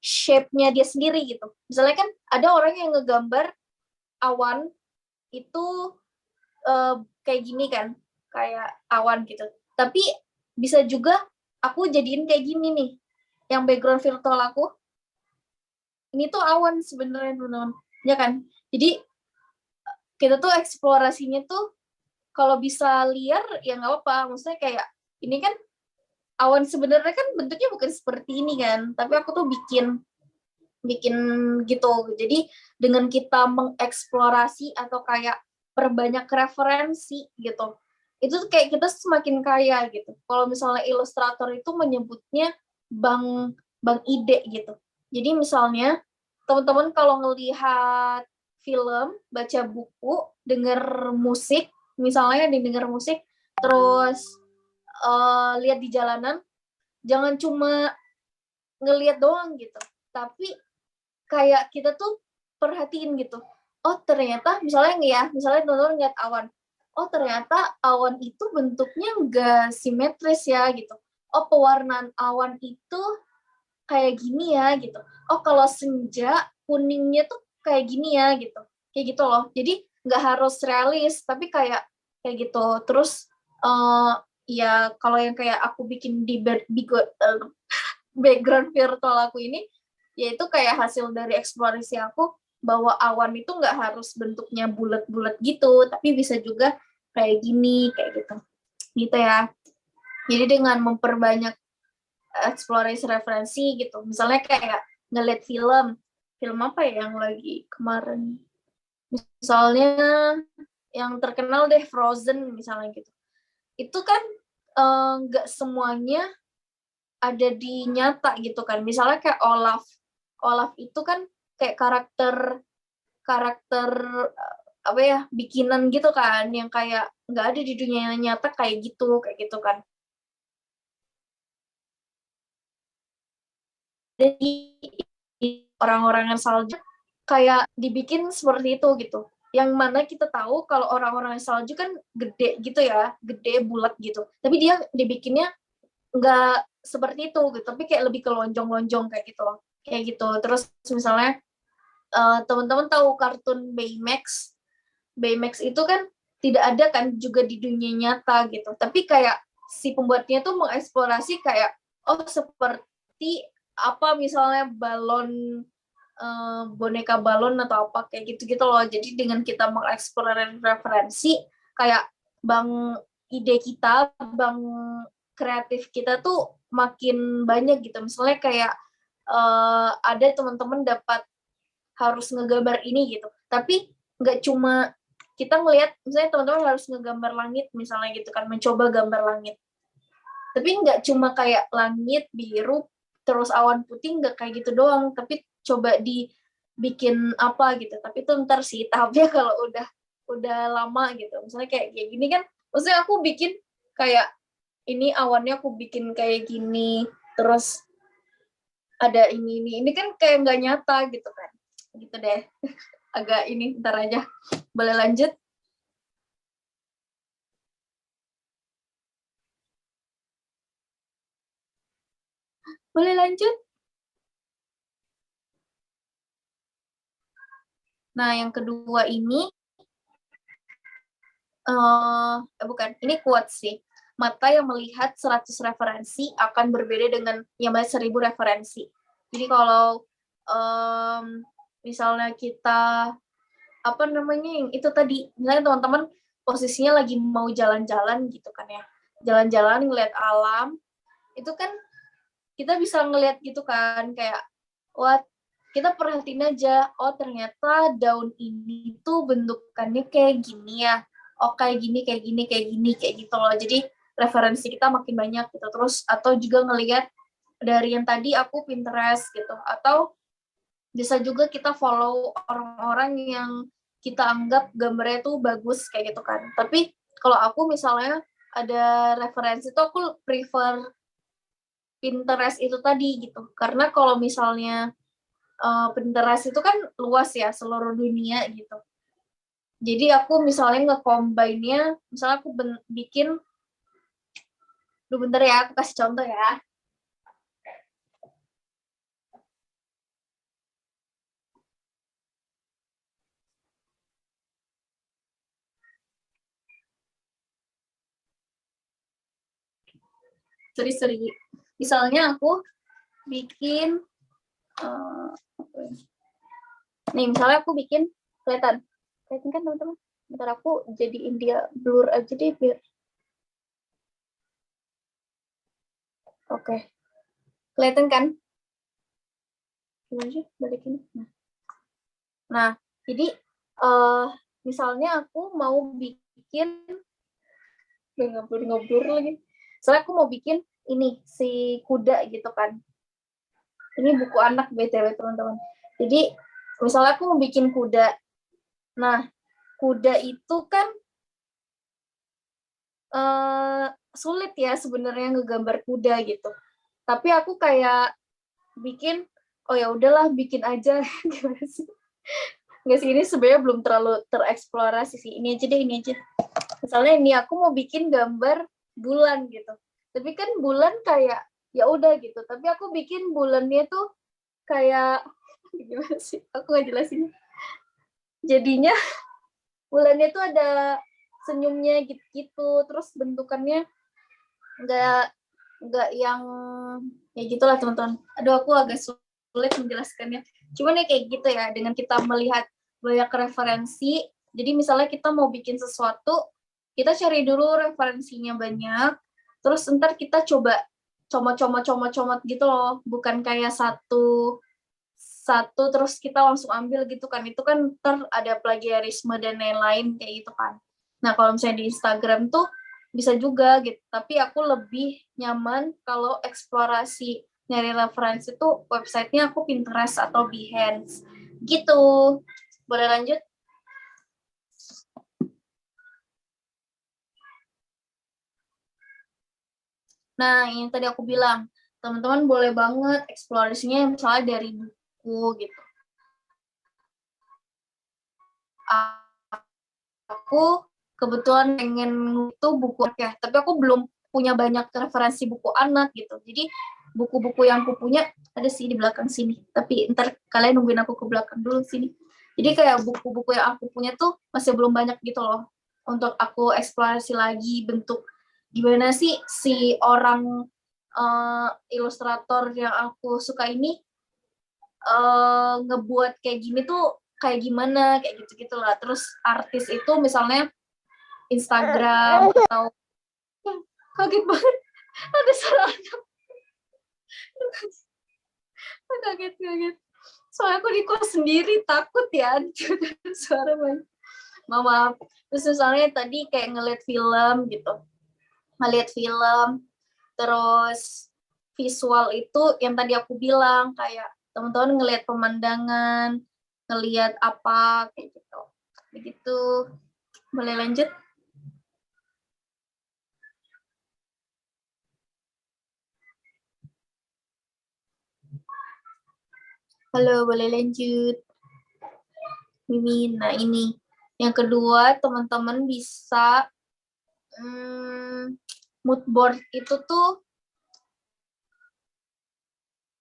[SPEAKER 2] shape-nya dia sendiri gitu. Misalnya kan ada orang yang ngegambar awan itu kayak gini kan, kayak awan gitu. Tapi bisa juga aku jadiin kayak gini nih, yang background virtual aku. Ini tuh awan sebenarnya teman-teman, ya kan? Jadi kita tuh eksplorasinya tuh kalau bisa liar ya nggak apa-apa. Maksudnya kayak ini kan awan sebenarnya kan bentuknya bukan seperti ini kan, tapi aku tuh bikin gitu. Jadi dengan kita mengeksplorasi atau kayak perbanyak referensi gitu, itu kayak kita semakin kaya gitu. Kalau misalnya ilustrator itu menyebutnya bank ide gitu. Jadi misalnya teman-teman kalau ngelihat film, baca buku, denger musik, misalnya denger musik, terus lihat di jalanan, jangan cuma ngelihat doang gitu, tapi kayak kita tuh perhatiin gitu. Oh ternyata misalnya teman-teman ngeliat awan. Oh ternyata awan itu bentuknya nggak simetris ya gitu. Oh pewarnaan awan itu kayak gini ya gitu. Oh kalau senja kuningnya tuh kayak gini ya gitu. Kayak gitu loh. Jadi nggak harus realis tapi kayak gitu. Terus ya kalau yang kayak aku bikin di background virtual aku ini, yaitu kayak hasil dari eksplorasi aku bahwa awan itu nggak harus bentuknya bulat-bulat gitu, tapi bisa juga kayak gini, kayak gitu ya. Jadi dengan memperbanyak eksplorasi referensi gitu, misalnya kayak ngeliat film apa ya yang lagi kemarin, misalnya yang terkenal deh Frozen misalnya gitu, itu kan nggak semuanya ada di nyata gitu kan. Misalnya kayak Olaf itu kan kayak karakter bikinan gitu kan, yang kayak nggak ada di dunia nyata kayak gitu kan. Jadi orang-orangan salju kayak dibikin seperti itu gitu. Yang mana kita tahu kalau orang-orangan salju kan gede gitu ya, gede bulat gitu. Tapi dia dibikinnya nggak seperti itu gitu, tapi kayak lebih ke lonjong-lonjong kayak gitu loh. Kayak gitu. Terus misalnya teman-teman tahu kartun Baymax. Baymax itu kan tidak ada kan juga di dunia nyata gitu. Tapi kayak si pembuatnya tuh mengeksplorasi kayak oh seperti apa misalnya balon boneka balon atau apa kayak gitu-gitu loh. Jadi dengan kita mengeksplorasi referensi kayak ide kita, bank kreatif kita tuh makin banyak gitu. Misalnya kayak ada teman-teman dapat harus ngegambar ini gitu. Tapi nggak cuma kita ngelihat, misalnya teman-teman harus ngegambar langit misalnya gitu kan, mencoba gambar langit. Tapi nggak cuma kayak langit biru terus awan putih, nggak kayak gitu doang. Tapi coba dibikin apa gitu. Tapi itu ntar sih tahapnya kalau udah lama gitu. Misalnya kayak gini kan, maksudnya aku bikin kayak ini awannya aku bikin kayak gini, terus ada ini kan kayak nggak nyata gitu kan, gitu deh. Agak ini, ntar aja. Boleh lanjut? Boleh lanjut? Nah, yang kedua ini, bukan, ini quotes sih. Mata yang melihat 100 referensi akan berbeda dengan yang melihat 1000 referensi. Jadi kalau misalnya kita, apa namanya, yang itu tadi, misalnya teman-teman posisinya lagi mau jalan-jalan gitu kan ya, jalan-jalan ngeliat alam, itu kan kita bisa ngeliat gitu kan, kayak, wah, kita perhatiin aja, oh ternyata daun ini tuh bentukannya kayak gini ya, oh kayak gini, kayak gini, kayak gini, kayak gitu loh. Jadi referensi kita makin banyak gitu. Terus atau juga ngelihat dari yang tadi aku Pinterest gitu, atau bisa juga kita follow orang-orang yang kita anggap gambarnya tuh bagus kayak gitu kan. Tapi kalau aku misalnya ada referensi tuh aku prefer Pinterest itu tadi gitu. Karena kalau misalnya Pinterest itu kan luas ya, seluruh dunia gitu. Jadi aku misalnya nge-combine-nya, misalnya aku bikin, bentar ya, aku kasih contoh ya. Seri-seri. Misalnya aku bikin, nih misalnya aku bikin, kelihatan kan teman-teman? Bentar aku jadiin dia blur aja deh biar. Oke. Kelihatan kan? Gimana sih balikin? Nah, jadi misalnya aku mau bikin, ngobrol lagi. Soalnya aku mau bikin ini si kuda gitu kan. Ini buku anak BTW teman-teman. Jadi misalnya aku mau bikin kuda. Nah, kuda itu kan sulit ya sebenarnya ngegambar kuda gitu. Tapi aku kayak bikin, oh ya udahlah bikin aja. Gimana sih? Nggak sih, ini sebenarnya belum terlalu tereksplorasi sih. Ini aja deh, ini aja. Misalnya ini aku mau bikin gambar bulan gitu. Tapi kan bulan kayak ya udah gitu. Tapi aku bikin bulannya tuh kayak gimana sih? Aku nggak jelasin. Jadinya bulannya tuh ada senyumnya gitu. Terus bentukannya nggak yang ya gitulah teman-teman. Aduh, aku agak sulit menjelaskannya. Cuman ya kayak gitu ya, dengan kita melihat banyak referensi. Jadi misalnya kita mau bikin sesuatu, kita cari dulu referensinya banyak, terus ntar kita coba comot gitu loh, bukan kayak satu terus kita langsung ambil gitu kan. Itu kan ntar ada plagiarisme dan lain-lain kayak gitu kan. Nah, kalau misalnya di Instagram tuh bisa juga gitu, tapi aku lebih nyaman kalau eksplorasi nyari referensi tuh websitenya aku Pinterest atau Behance gitu. Boleh lanjut? Nah, yang tadi aku bilang, teman-teman boleh banget eksplorasinya misalnya dari buku gitu. Aku kebetulan pengen itu buku ya, tapi aku belum punya banyak referensi buku anak gitu. Jadi buku-buku yang aku punya ada sih di belakang sini. Tapi ntar kalian nungguin aku ke belakang dulu sini. Jadi kayak buku-buku yang aku punya tuh masih belum banyak gitu loh. Untuk aku eksplorasi lagi bentuk gimana sih si orang ilustrator yang aku suka ini ngebuat kayak gini tuh kayak gimana, kayak gitu-gitu lah. Terus artis itu misalnya Instagram atau kaget banget ada suara anak. Kaget. Soalnya aku di kos sendiri, takut ya suara banyak. Maaf. Terus misalnya tadi kayak ngeliat film gitu. Ngeliat film, terus visual itu yang tadi aku bilang, kayak teman-teman ngeliat pemandangan, ngeliat apa, kayak gitu. Begitu. Boleh lanjut? Halo, boleh lanjut. Mimin, nah ini. Yang kedua, teman-teman bisa mood board itu tuh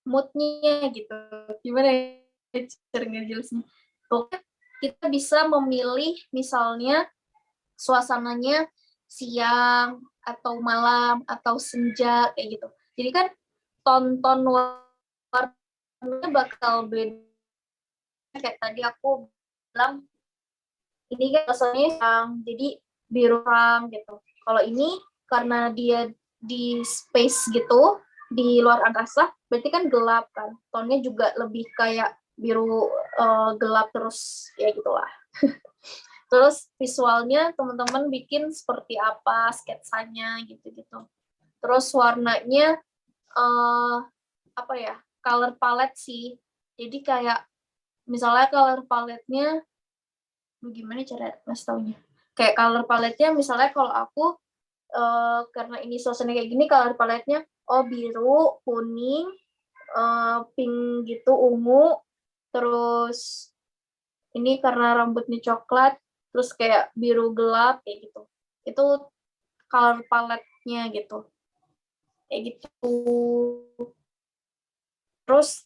[SPEAKER 2] moodnya gitu. Gimana ya cara ngejelasin? Pokoknya kita bisa memilih misalnya suasananya siang atau malam atau senja kayak gitu. Jadi kan tonton warnanya bakal beda. Kayak tadi aku bilang ini kan rasanya yang jadi biru terang gitu. Kalau ini karena dia di space gitu, di luar angkasa, berarti kan gelap kan. Tonnya juga lebih kayak biru gelap terus ya gitulah. Terus visualnya teman-teman bikin seperti apa sketsanya gitu-gitu. Terus warnanya apa ya? Color palette sih. Jadi kayak misalnya color palette-nya gimana cara mas taunya? Kayak color palette-nya misalnya kalau aku karena ini suasana kayak gini color palette-nya biru, kuning, pink gitu, ungu, terus ini karena rambutnya coklat, terus kayak biru gelap kayak gitu. Itu color palette-nya gitu. Kayak gitu. Terus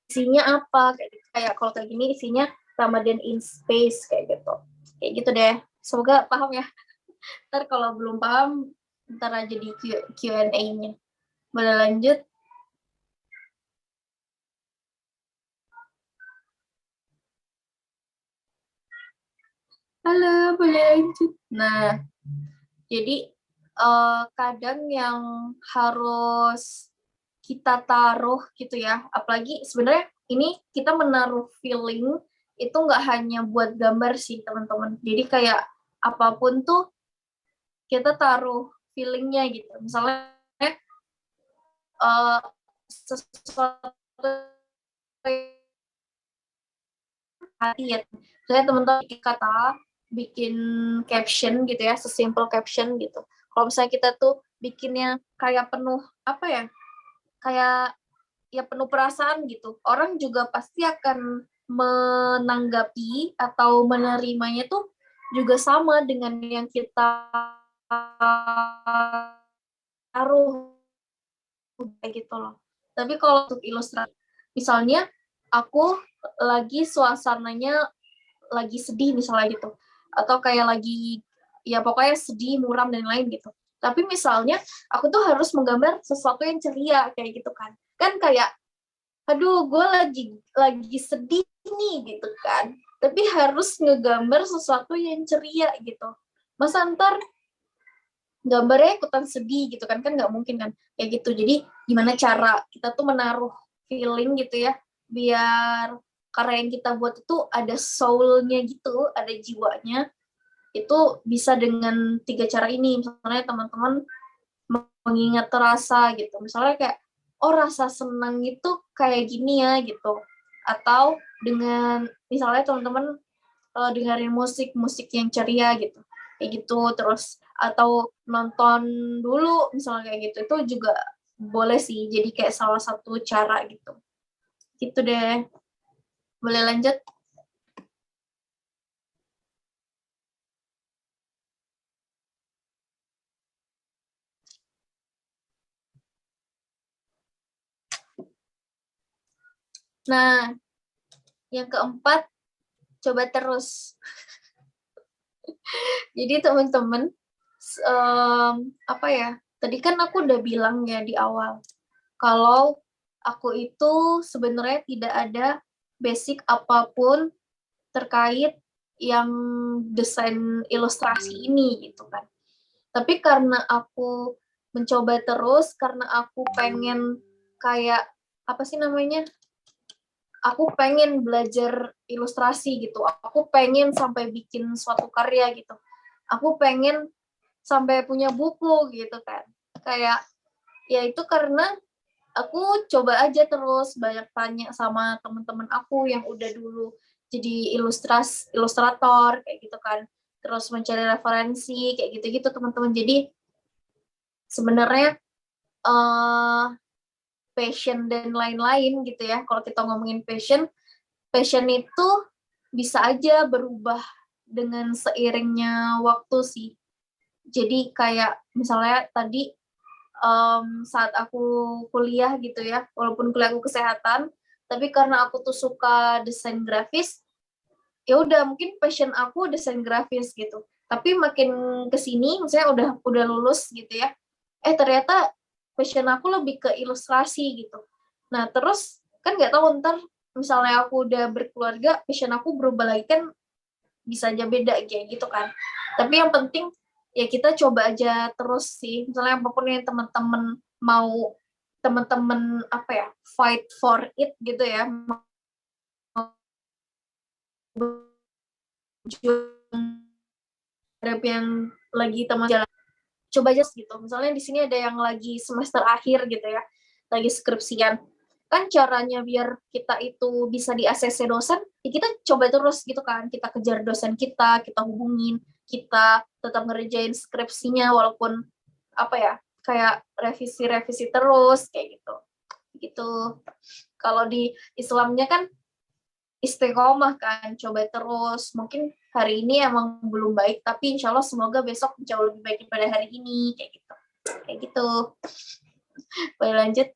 [SPEAKER 2] isinya apa? Kayak kalau kayak gini isinya Ramadan in Space kayak gitu. Kayak gitu deh. Semoga paham ya. Ntar kalau belum paham, ntar aja di Q&A-nya. Boleh lanjut? Halo, boleh lanjut. Nah, jadi kadang yang harus kita taruh gitu ya, apalagi sebenarnya ini kita menaruh feeling itu nggak hanya buat gambar sih teman-teman. Jadi kayak apapun tuh kita taruh feelingnya gitu. Misalnya sesuatu hati ya. Saya teman-teman bikin kata, bikin caption gitu ya, sesimpel caption gitu. Kalau misalnya kita tuh bikinnya kayak penuh apa ya? Kayak ya penuh perasaan gitu. Orang juga pasti akan menanggapi atau menerimanya tuh juga sama dengan yang kita taruh kayak gitu loh. Tapi kalau untuk ilustrasi, misalnya aku lagi suasananya lagi sedih misalnya gitu, atau kayak lagi ya pokoknya sedih, muram dan lain gitu. Tapi misalnya aku tuh harus menggambar sesuatu yang ceria kayak gitu kan. Kan kayak aduh gue lagi sedih nih gitu kan. Tapi harus ngegambar sesuatu yang ceria gitu. Masa ntar gambarnya ikutan sedih gitu kan nggak mungkin kan kayak gitu. Jadi gimana cara kita tuh menaruh feeling gitu ya biar karya yang kita buat itu ada soul-nya gitu, ada jiwanya. Itu bisa dengan 3 cara ini. Misalnya teman-teman mengingat rasa gitu. Misalnya kayak oh rasa senang itu kayak gini ya gitu. Atau dengan misalnya teman-teman dengerin musik yang ceria gitu. Kayak gitu terus atau nonton dulu misalnya kayak gitu. Itu juga boleh sih jadi kayak salah satu cara gitu. Gitu deh. Boleh lanjut? Nah, yang keempat, coba terus. Jadi teman-teman, apa ya, tadi kan aku udah bilang ya di awal, kalau aku itu sebenarnya tidak ada basic apapun terkait yang desain ilustrasi ini gitu kan. Tapi karena aku mencoba terus, karena aku pengen kayak apa sih namanya? Aku pengen belajar ilustrasi gitu. Aku pengen sampai bikin suatu karya gitu. Aku pengen sampai punya buku gitu kan. Kayak ya itu karena aku coba aja terus banyak tanya sama teman-teman aku yang udah dulu jadi ilustrator kayak gitu kan. Terus mencari referensi kayak gitu-gitu teman-teman. Jadi sebenarnya eh passion dan lain-lain gitu ya. Kalau kita ngomongin passion itu bisa aja berubah dengan seiringnya waktu sih. Jadi kayak misalnya tadi saat aku kuliah gitu ya, walaupun kuliah aku kesehatan, tapi karena aku tuh suka desain grafis, ya udah mungkin passion aku desain grafis gitu. Tapi makin kesini, misalnya udah lulus gitu ya, ternyata passion aku lebih ke ilustrasi gitu. Nah terus kan nggak tahu ntar misalnya aku udah berkeluarga, passion aku berubah lagi kan bisa aja beda kayak gitu kan. Tapi yang penting ya kita coba aja terus sih. Misalnya apapun yang teman-teman mau teman-teman apa ya fight for it gitu ya, mau berjuang terhadap yang lagi teman jalan, coba aja gitu. Misalnya di sini ada yang lagi semester akhir gitu ya, lagi skripsian. Kan caranya biar kita itu bisa di ACC dosen, ya kita coba terus gitu kan. Kita kejar dosen kita hubungin, kita tetap ngerjain skripsinya walaupun apa ya, kayak revisi-revisi terus kayak gitu. Gitu. Kalau di Islamnya kan istiqomah kan, coba terus. Mungkin hari ini emang belum baik, tapi insya Allah semoga besok jauh lebih baik daripada hari ini, kayak gitu. Kayak gitu. Boleh lanjut?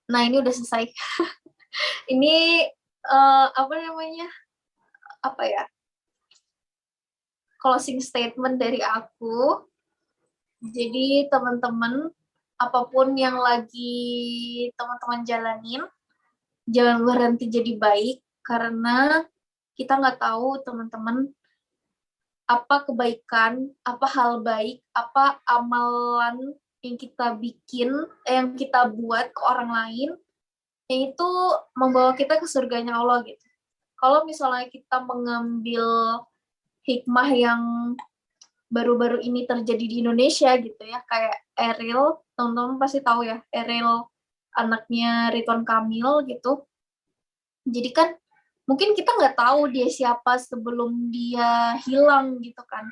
[SPEAKER 2] Nah, ini udah selesai. Ini apa namanya? Apa ya? Closing statement dari aku. Jadi teman-teman, apapun yang lagi teman-teman jalanin, jangan berhenti jadi baik, karena kita nggak tahu teman-teman apa kebaikan, apa hal baik, apa amalan yang kita bikin, yang kita buat ke orang lain, yang itu membawa kita ke surganya Allah gitu. Kalau misalnya kita mengambil hikmah yang baru-baru ini terjadi di Indonesia gitu ya, kayak Eril, teman-teman pasti tahu ya, Eril anaknya Ridwan Kamil gitu. Jadi kan mungkin kita nggak tahu dia siapa sebelum dia hilang gitu kan.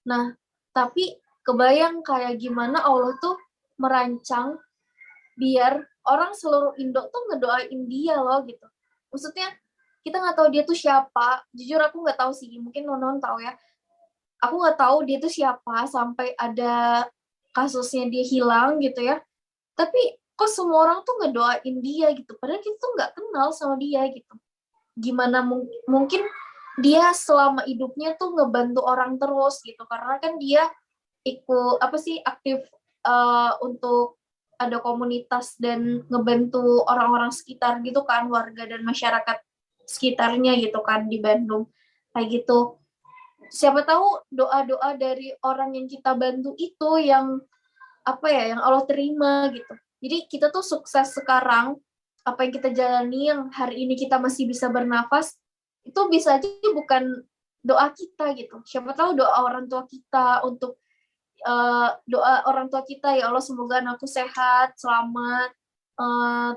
[SPEAKER 2] Nah, tapi kebayang kayak gimana Allah tuh merancang biar orang seluruh Indo tuh ngedoain dia loh gitu. Maksudnya kita nggak tahu dia tuh siapa. Jujur aku nggak tahu sih, mungkin non tahu ya. Aku nggak tahu dia tuh siapa sampai ada kasusnya dia hilang gitu ya. Tapi kok semua orang tuh ngedoain dia gitu. Padahal kita tuh nggak kenal sama dia gitu. Gimana mungkin dia selama hidupnya tuh ngebantu orang terus gitu. Karena kan dia ikut apa sih aktif untuk ada komunitas dan ngebantu orang-orang sekitar gitu kan, warga dan masyarakat sekitarnya gitu kan di Bandung kayak gitu. Siapa tahu doa-doa dari orang yang kita bantu itu yang apa ya, yang Allah terima gitu. Jadi kita tuh sukses sekarang, apa yang kita jalani, yang hari ini kita masih bisa bernafas, itu bisa aja bukan doa kita gitu. Siapa tahu doa orang tua kita untuk doa orang tua kita, ya Allah semoga anakku sehat, selamat,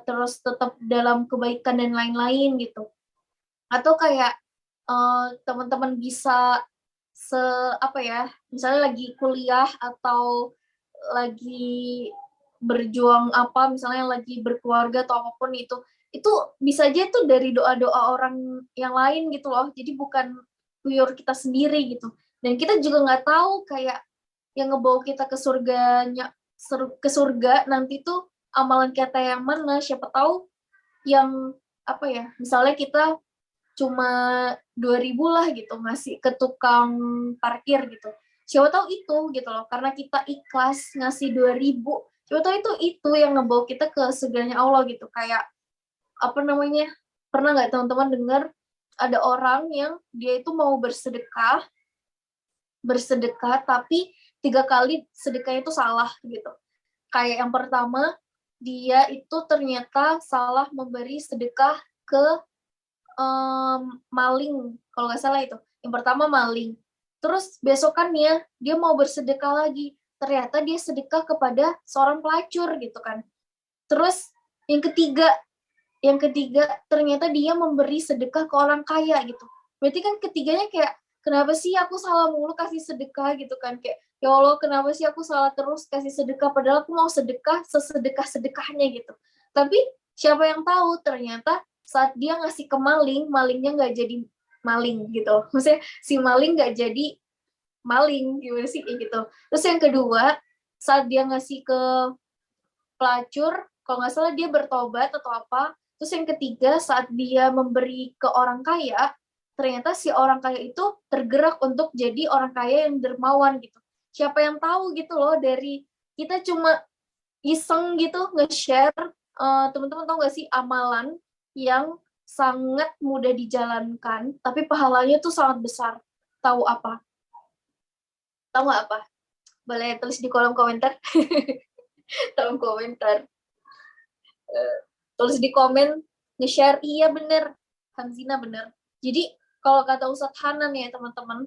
[SPEAKER 2] terus tetap dalam kebaikan dan lain-lain gitu. Atau kayak teman-teman bisa apa ya, misalnya lagi kuliah atau lagi berjuang apa, misalnya lagi berkeluarga atau apapun itu bisa aja tuh dari doa-doa orang yang lain gitu loh. Jadi bukan pure kita sendiri gitu. Dan kita juga nggak tahu kayak yang ngebawa kita ke surga nanti tuh amalan kita yang mana. Siapa tahu yang apa ya, misalnya kita cuma 2.000 lah gitu ngasih ke tukang parkir gitu, siapa tahu itu gitu loh, karena kita ikhlas ngasih 2.000, siapa tahu itu yang ngebawa kita ke surganya Allah gitu. Kayak apa namanya, pernah nggak teman-teman dengar ada orang yang dia itu mau bersedekah tapi 3 kali sedekahnya itu salah gitu. Kayak yang pertama, dia itu ternyata salah memberi sedekah ke maling, kalau nggak salah itu. Yang pertama maling. Terus besokannya dia mau bersedekah lagi. Ternyata dia sedekah kepada seorang pelacur gitu kan. Terus yang ketiga ternyata dia memberi sedekah ke orang kaya gitu. Berarti kan ketiganya kayak, kenapa sih aku salah mulu kasih sedekah gitu kan. Kayak, ya Allah kenapa sih aku salah terus kasih sedekah, padahal aku mau sedekah sesedekah-sedekahnya gitu. Tapi siapa yang tahu ternyata saat dia ngasih ke maling, malingnya nggak jadi maling gitu. Maksudnya si maling nggak jadi maling, gimana sih kayak gitu. Terus yang kedua, saat dia ngasih ke pelacur, kalau nggak salah dia bertobat atau apa. Terus yang ketiga, saat dia memberi ke orang kaya, ternyata si orang kaya itu tergerak untuk jadi orang kaya yang dermawan gitu. Siapa yang tahu gitu loh, dari kita cuma iseng gitu nge-share, teman-teman tahu nggak sih amalan yang sangat mudah dijalankan, tapi pahalanya tuh sangat besar. Tahu apa? Tahu nggak apa? Boleh tulis di kolom komentar. Kolom komentar. Tulis di komen, nge-share, iya bener, Hamzina bener. Jadi kalau kata Ustadz Hanan ya teman-teman,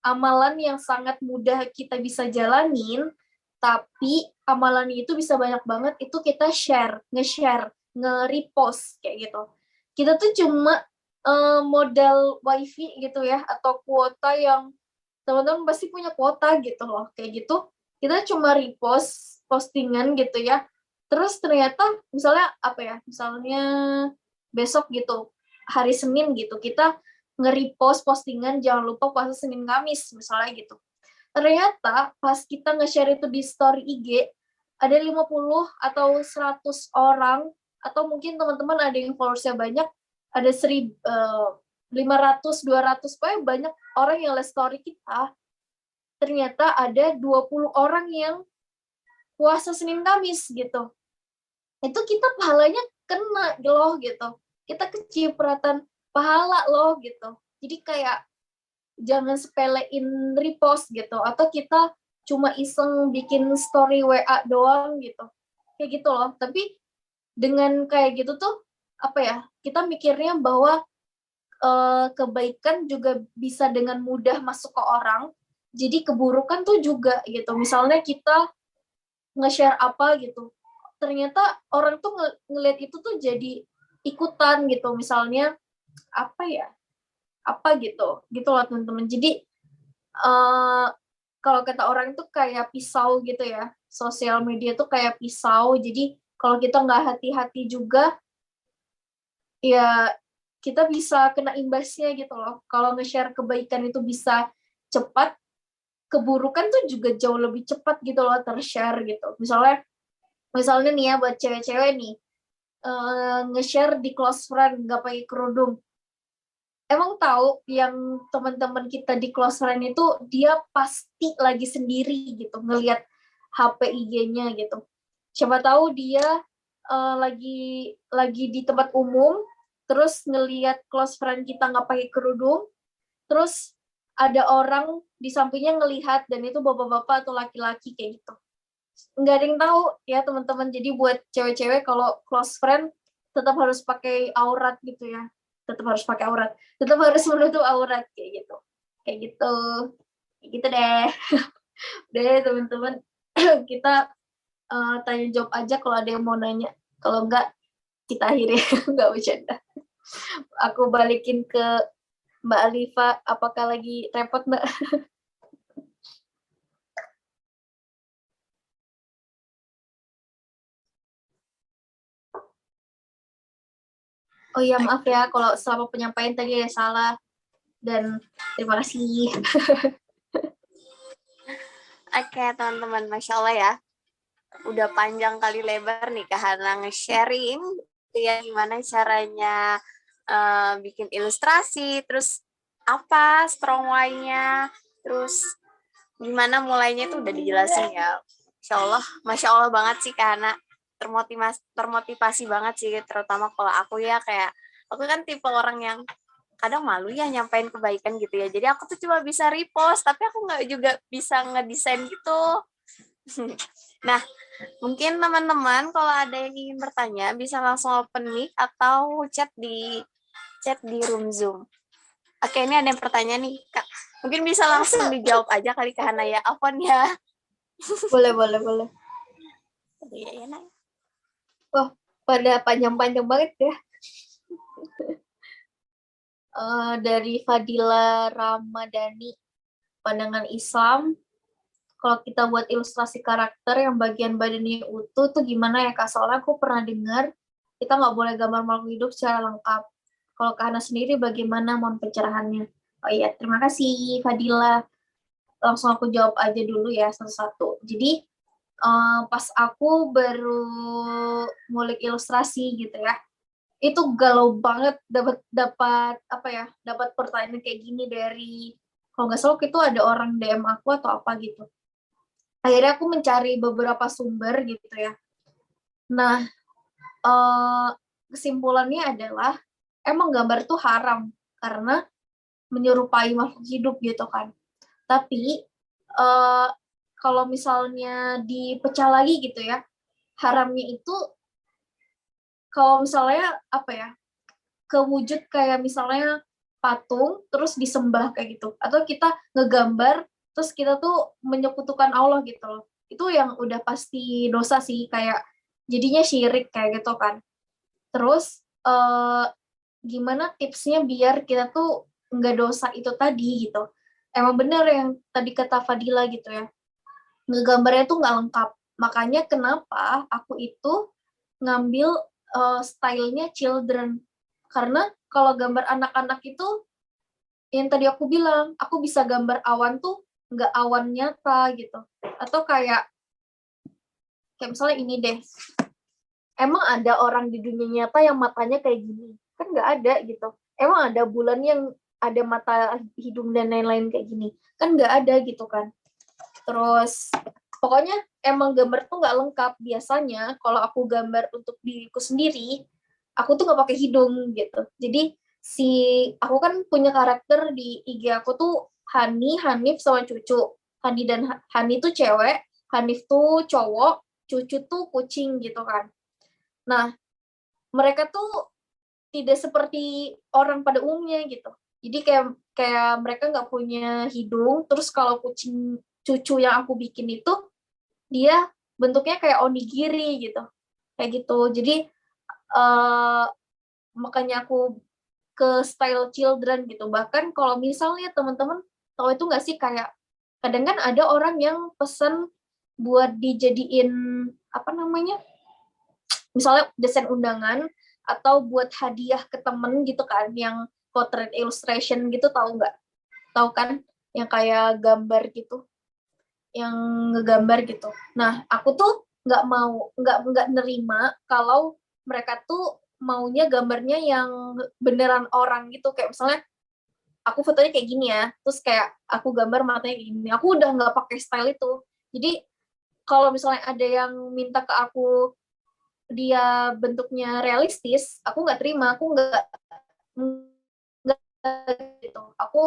[SPEAKER 2] amalan yang sangat mudah kita bisa jalanin, tapi amalan itu bisa banyak banget, itu kita share, nge-share, nge-repost, kayak gitu. Kita tuh cuma modal wifi gitu ya, atau kuota yang teman-teman pasti punya kuota gitu loh, kayak gitu. Kita cuma repost postingan gitu ya. Terus ternyata misalnya apa ya, misalnya besok gitu, hari Senin gitu, kita nge-repost postingan jangan lupa puasa Senin Kamis misalnya gitu. Ternyata pas kita nge-share itu di story IG, ada 50 atau 100 orang, atau mungkin teman-teman ada yang followersnya banyak, ada 500, 200, pokoknya banyak orang yang lihat story kita, ternyata ada 20 orang yang puasa Senin Kamis gitu. Itu kita pahalanya kena loh gitu. Kita kecipratan pahala loh gitu. Jadi kayak jangan sepelein repost gitu, atau kita cuma iseng bikin story WA doang gitu. Kayak gitu loh. Tapi dengan kayak gitu tuh apa ya? Kita mikirnya bahwa kebaikan juga bisa dengan mudah masuk ke orang. Jadi keburukan tuh juga gitu. Misalnya kita nge-share apa gitu, ternyata orang tuh ngelihat itu tuh jadi ikutan gitu. Misalnya apa ya, apa gitu loh teman-teman. Jadi kalau kata orang itu kayak pisau gitu ya, sosial media tuh kayak pisau. Jadi kalau kita nggak hati-hati juga, ya kita bisa kena imbasnya gitu loh. Kalau nge-share kebaikan itu bisa cepat, keburukan tuh juga jauh lebih cepat gitu loh ter-share gitu. Misalnya nih ya, buat cewek-cewek nih, nge-share di close friend nggak pakai kerudung. Emang tahu yang teman-teman kita di close friend itu dia pasti lagi sendiri gitu, ngelihat HP IG-nya gitu. Siapa tahu dia lagi di tempat umum, terus ngelihat close friend kita nggak pakai kerudung, terus ada orang di sampingnya ngelihat, dan itu bapak-bapak atau laki-laki kayak gitu. Nggak ada yang tahu ya teman-teman. Jadi buat cewek-cewek kalau close friend tetap harus pakai aurat gitu ya, tetap harus pakai aurat, tetap harus menutup aurat kayak gitu deh. Deh teman-teman, kita tanya jawab aja kalau ada yang mau nanya, kalau enggak kita akhiri. Nggak bercanda. Aku balikin ke Mbak Alifa, apakah lagi repot Mbak? Oh iya, maaf ya kalau selama penyampaian tadi ada salah, dan terima kasih.
[SPEAKER 4] Oke teman-teman, Masya Allah ya. Udah panjang kali lebar nih Kak Hana nge-sharing ya, gimana caranya bikin ilustrasi, terus apa strong why-nya, terus gimana mulainya itu udah dijelasin ya. Masya Allah banget sih Kak Hana, termotivasi banget sih, terutama kalau aku ya kayak Aku kan tipe orang yang kadang malu ya nyampein kebaikan gitu ya. Jadi aku tuh cuma bisa repost, tapi aku nggak juga bisa ngedesain gitu. Nah, mungkin teman-teman kalau ada yang ingin bertanya bisa langsung open mic atau chat di room Zoom. Oke, ini ada yang pertanyaan nih, Kak. Mungkin bisa langsung dijawab aja kali Kak Hana ya. Afwan ya.
[SPEAKER 2] Boleh.
[SPEAKER 4] Iya, ya, Nay.
[SPEAKER 2] Wah, pada panjang-panjang banget ya. Dari Fadila Ramadhani, pandangan Islam, kalau kita buat ilustrasi karakter yang bagian badannya utuh tuh gimana ya Kak? Soalnya aku pernah dengar kita nggak boleh gambar makhluk hidup secara lengkap. Kalau Kak Hana sendiri bagaimana mohon pencerahannya? Oh iya, terima kasih Fadila. Langsung aku jawab aja dulu ya satu-satu. Jadi pas aku baru ngulik ilustrasi gitu ya, itu galau banget dapat apa ya, dapat pertanyaan kayak gini dari, kalau nggak salah itu ada orang DM aku atau apa gitu. Akhirnya aku mencari beberapa sumber gitu ya. Nah, kesimpulannya adalah emang gambar tuh haram karena menyerupai makhluk hidup gitu kan. Tapi kalau misalnya dipecah lagi gitu ya, haramnya itu kalau misalnya apa ya, kewujud kayak misalnya patung terus disembah kayak gitu, atau kita ngegambar terus kita tuh menyekutukan Allah gitu loh, itu yang udah pasti dosa sih, kayak jadinya syirik kayak gitu kan. Terus gimana tipsnya biar kita tuh nggak dosa itu tadi gitu. Emang bener yang tadi kata Fadila gitu ya, ngegambarnya tuh nggak lengkap. Makanya kenapa aku itu ngambil stylenya children. Karena kalau gambar anak-anak itu, yang tadi aku bilang, aku bisa gambar awan tuh nggak awan nyata gitu. Atau kayak misalnya ini deh, emang ada orang di dunia nyata yang matanya kayak gini? Kan nggak ada gitu. Emang ada bulan yang ada mata, hidung, dan lain-lain kayak gini? Kan nggak ada gitu kan. Terus pokoknya emang gambar tuh nggak lengkap. Biasanya kalau aku gambar untuk diriku sendiri, aku tuh nggak pakai hidung gitu. Jadi aku kan punya karakter di IG aku tuh Hani, Hanif, sama Cucu. Hani tuh cewek, Hanif tuh cowok, Cucu tuh kucing gitu kan. Nah, mereka tuh tidak seperti orang pada umumnya gitu. Jadi kayak mereka nggak punya hidung. Terus kalau kucing Cucu yang aku bikin itu, dia bentuknya kayak onigiri gitu, kayak gitu. Jadi makanya aku ke style children gitu. Bahkan kalau misalnya teman-teman tahu itu nggak sih, kayak kadang kan ada orang yang pesen buat dijadiin apa namanya, misalnya desain undangan atau buat hadiah ke temen gitu kan, yang portrait illustration gitu, tahu nggak? Tahu kan, yang kayak gambar gitu, yang ngegambar gitu. Nah, aku tuh nggak nerima kalau mereka tuh maunya gambarnya yang beneran orang gitu, kayak misalnya aku fotonya kayak gini ya, terus kayak aku gambar matanya kayak gini. Aku udah nggak pakai style itu. Jadi kalau misalnya ada yang minta ke aku dia bentuknya realistis, aku nggak terima. Nggak gitu. Aku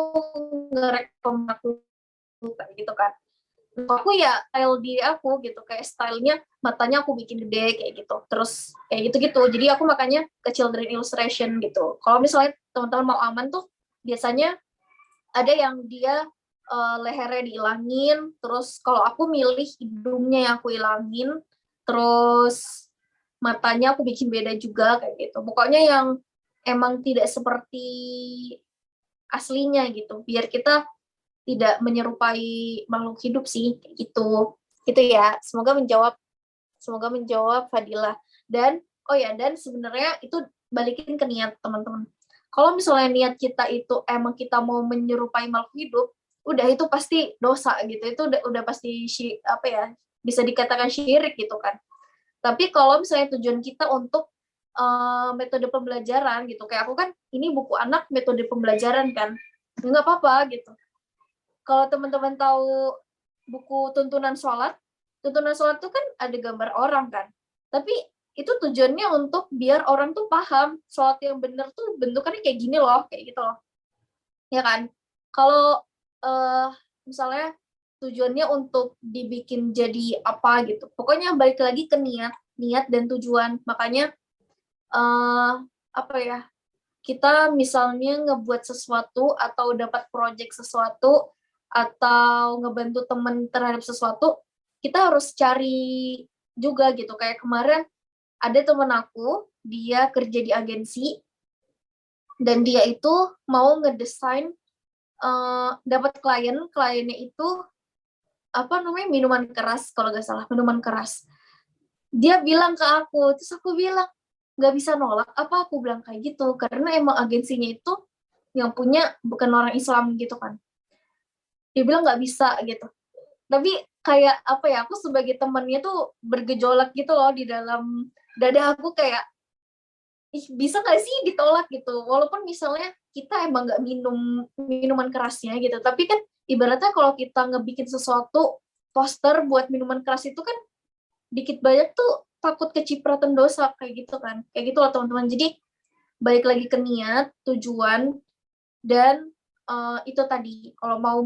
[SPEAKER 2] nge-rekom aku kayak gitu kan. Aku ya style diri aku gitu, kayak stylenya matanya aku bikin gede kayak gitu, terus kayak gitu-gitu. Jadi aku makanya ke children illustration gitu. Kalau misalnya teman-teman mau aman tuh, biasanya ada yang dia lehernya dihilangin, terus kalau aku milih hidungnya yang aku hilangin, terus matanya aku bikin beda juga kayak gitu. Pokoknya yang emang tidak seperti aslinya gitu, biar kita tidak menyerupai makhluk hidup sih, kayak gitu. Gitu ya. Semoga menjawab Fadilah. Dan oh ya, dan sebenarnya itu balikin ke niat teman-teman. Kalau misalnya niat kita itu emang kita mau menyerupai makhluk hidup, udah itu pasti dosa gitu. Itu udah pasti apa ya? Bisa dikatakan syirik gitu kan. Tapi kalau misalnya tujuan kita untuk metode pembelajaran gitu, kayak aku kan ini buku anak metode pembelajaran kan, nggak apa-apa gitu. Kalau teman-teman tahu buku tuntunan sholat tuh kan ada gambar orang kan. Tapi itu tujuannya untuk biar orang tuh paham sholat yang bener tuh bentukannya kayak gini loh, kayak gitu loh. Ya kan? Kalau misalnya tujuannya untuk dibikin jadi apa gitu. Pokoknya balik lagi ke niat dan tujuan. Makanya apa ya? Kita misalnya ngebuat sesuatu atau dapat project sesuatu atau ngebantu teman terhadap sesuatu, kita harus cari juga gitu. Kayak kemarin ada temen aku, dia kerja di agensi, dan dia itu mau ngedesain, dapat kliennya itu, apa namanya, minuman keras, kalau nggak salah, minuman keras. Dia bilang ke aku, terus aku bilang, nggak bisa nolak, apa aku bilang kayak gitu, karena emang agensinya itu yang punya bukan orang Islam gitu kan. Dia bilang nggak bisa gitu. Tapi kayak apa ya, aku sebagai temannya tuh bergejolak gitu loh di dalam dada aku kayak, ih bisa nggak sih ditolak gitu, walaupun misalnya kita emang nggak minum minuman kerasnya gitu, tapi kan ibaratnya kalau kita ngebikin sesuatu poster buat minuman keras itu kan dikit banyak tuh takut kecipratan dosa kayak gitu kan, kayak gitu loh teman-teman. Jadi balik lagi ke niat, tujuan, dan itu tadi kalau mau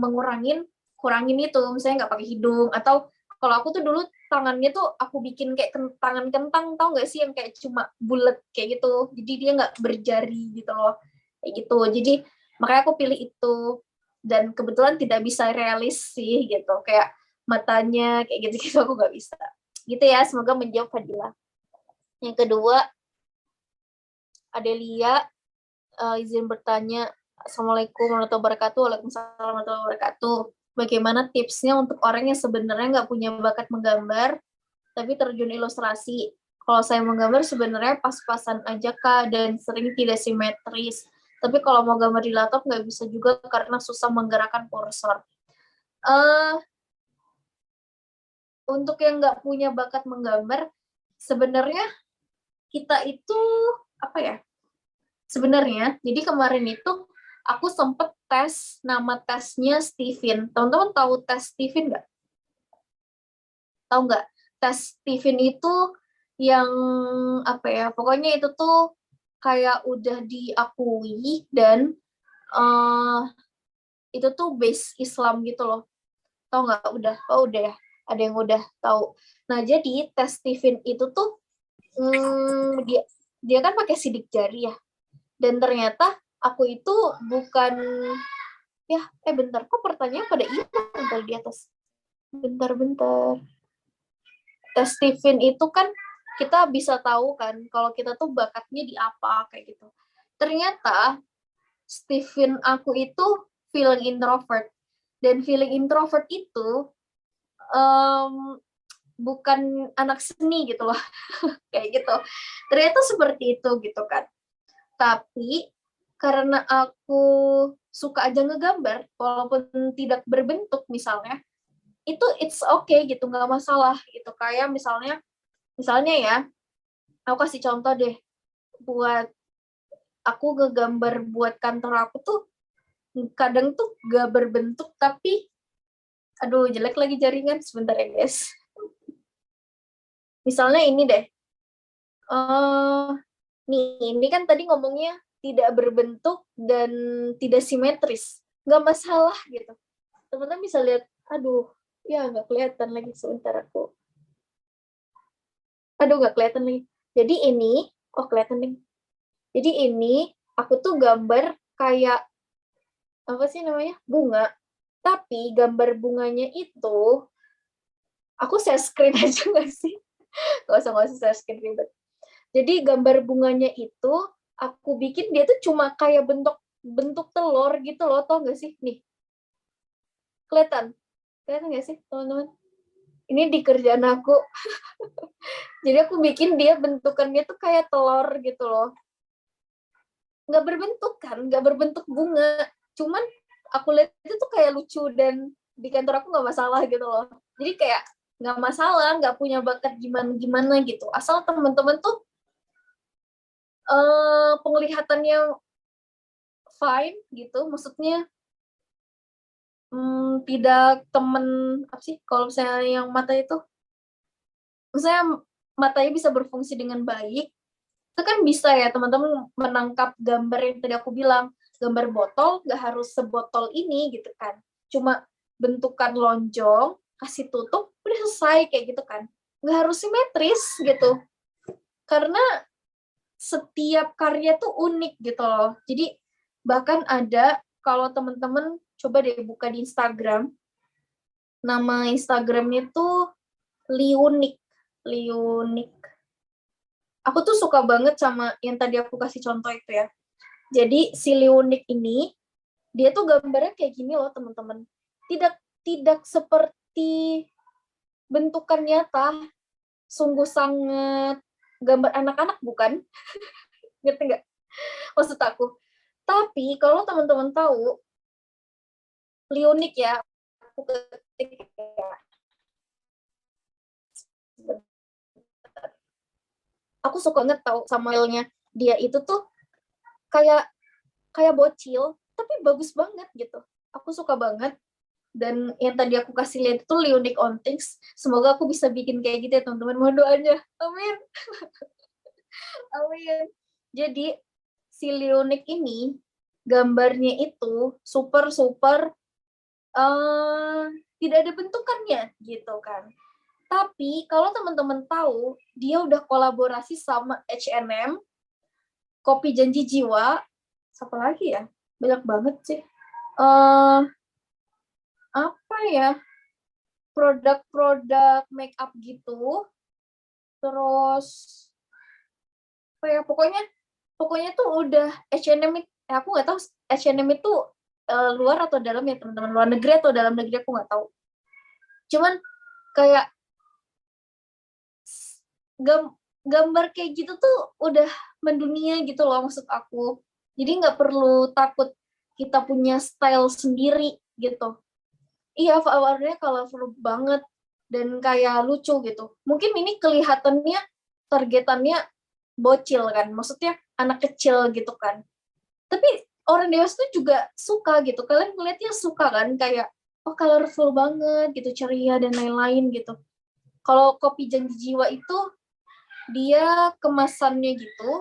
[SPEAKER 2] kurangin itu misalnya nggak pakai hidung, atau kalau aku tuh dulu tangannya tuh aku bikin kayak tangan kentang, tau nggak sih yang kayak cuma bulat kayak gitu, jadi dia nggak berjari gitu loh, kayak gitu. Jadi makanya aku pilih itu, dan kebetulan tidak bisa realis sih gitu, kayak matanya kayak gitu-gitu aku nggak bisa gitu ya. Semoga menjawab Fadila. Yang kedua, Adelia izin bertanya. Assalamualaikum warahmatullahi wabarakatuh. Waalaikumsalam warahmatullahi wabarakatuh. Bagaimana tipsnya untuk orang yang sebenarnya nggak punya bakat menggambar, tapi terjun ilustrasi? Kalau saya menggambar sebenarnya pas-pasan aja Kak, dan sering tidak simetris. Tapi kalau mau gambar di laptop nggak bisa juga karena susah menggerakkan kursor. Untuk yang nggak punya bakat menggambar, sebenarnya kita itu apa ya? Sebenarnya, jadi kemarin itu aku sempet tes, nama tesnya Stephen. Teman-teman tahu tes Stephen nggak? Tahu nggak? Tes Stephen itu yang apa ya? Pokoknya itu tuh kayak udah diakui, dan itu tuh base Islam gitu loh. Tahu nggak? Udah, oh udah ya. Ada yang udah tahu. Nah jadi tes Stephen itu tuh dia kan pakai sidik jari ya. Dan ternyata aku itu bukan ya, bentar, kok pertanyaan pada hilang dari di atas. Bentar. Tes Stephen itu kan kita bisa tahu kan kalau kita tuh bakatnya di apa kayak gitu. Ternyata Stephen aku itu feeling introvert, dan feeling introvert itu bukan anak seni gitu loh. Kayak gitu. Ternyata seperti itu gitu kan. Tapi karena aku suka aja ngegambar, walaupun tidak berbentuk misalnya, itu it's okay gitu, nggak masalah gitu. Kayak misalnya ya, aku kasih contoh deh, buat aku ngegambar buat kantor aku tuh, kadang tuh nggak berbentuk, tapi aduh jelek lagi jaringan, sebentar ya guys. Misalnya ini deh, ini kan tadi ngomongnya tidak berbentuk dan tidak simetris, nggak masalah gitu. Teman-teman bisa lihat, aduh, ya nggak kelihatan lagi, sebentar aku. Aduh, nggak kelihatan lagi. Jadi ini, oh kelihatan nih. Jadi ini, aku tuh gambar kayak, apa sih namanya, bunga. Tapi gambar bunganya itu, aku share screen aja nggak sih? Nggak usah share screen ribet. Jadi gambar bunganya itu, aku bikin dia tuh cuma kayak bentuk telur gitu loh, tau nggak sih? Nih, kelihatan nggak sih teman-teman? Ini di kerjaan aku. Jadi aku bikin dia bentukannya tuh kayak telur gitu loh. Nggak berbentuk kan, nggak berbentuk bunga. Cuman aku lihat itu tuh kayak lucu, dan di kantor aku nggak masalah gitu loh. Jadi kayak nggak masalah, nggak punya bakat gimana gitu. Asal teman-teman tuh penglihatannya fine gitu, maksudnya tidak temen apa sih kalau misalnya yang mata itu, misalnya matanya bisa berfungsi dengan baik, itu kan bisa ya teman-teman menangkap gambar yang tadi aku bilang, gambar botol nggak harus sebotol ini gitu kan, cuma bentukan lonjong, kasih tutup, udah selesai kayak gitu kan, nggak harus simetris gitu, karena setiap karya tuh unik gitu loh. Jadi bahkan ada, kalau teman-teman coba deh buka di Instagram, nama Instagramnya tuh Liunik. Aku tuh suka banget sama yang tadi aku kasih contoh itu ya. Jadi si Liunik ini, dia tuh gambarnya kayak gini loh teman-teman. Tidak seperti bentukan nyata, sungguh sangat gambar anak-anak bukan? Ngerti nggak maksud aku? Tapi kalau teman-teman tahu, Liunik ya, aku ketik ya. Aku suka banget tahu Samuelnya. Dia itu tuh kayak bocil, tapi bagus banget gitu. Aku suka banget. Dan yang tadi aku kasih lihat itu Liunik on Things. Semoga aku bisa bikin kayak gitu ya teman-teman. Mohon doanya. Amin. Amin. Jadi si Liunik ini gambarnya itu super tidak ada bentukannya gitu kan. Tapi kalau teman-teman tahu, dia udah kolaborasi sama H&M, Kopi Janji Jiwa, siapa lagi ya? Banyak banget sih. Apa ya? Produk-produk make up gitu. Terus apa ya? Pokoknya tuh udah H&M. Aku nggak tahu H&M itu luar atau dalam ya teman-teman. Luar negeri atau dalam negeri aku nggak tahu. Cuman kayak gambar kayak gitu tuh udah mendunia gitu loh maksud aku. Jadi nggak perlu takut kita punya style sendiri gitu. Iya, warnanya colorful banget dan kayak lucu gitu. Mungkin ini kelihatannya targetannya bocil kan, maksudnya anak kecil gitu kan. Tapi orang dewasa tuh juga suka gitu. Kalian ngeliatnya suka kan, kayak oh colorful banget gitu, ceria dan lain-lain gitu. Kalau Kopi Janji Jiwa itu dia kemasannya gitu,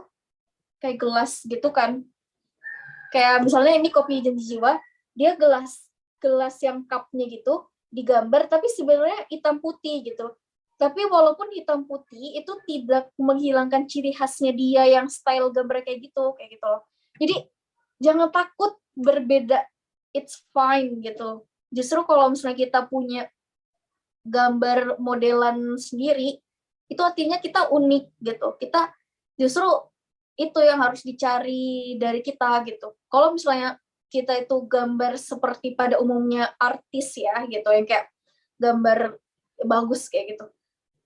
[SPEAKER 2] kayak gelas gitu kan. Kayak misalnya ini Kopi Janji Jiwa, dia gelas yang cupnya gitu, digambar, tapi sebenarnya hitam putih gitu. Tapi walaupun hitam putih, itu tidak menghilangkan ciri khasnya dia yang style gambar kayak gitu loh. Jadi, jangan takut berbeda, it's fine gitu. Justru kalau misalnya kita punya gambar modelan sendiri, itu artinya kita unik gitu. Kita justru itu yang harus dicari dari kita gitu. Kalau misalnya kita itu gambar seperti pada umumnya artis ya gitu, yang kayak gambar bagus kayak gitu.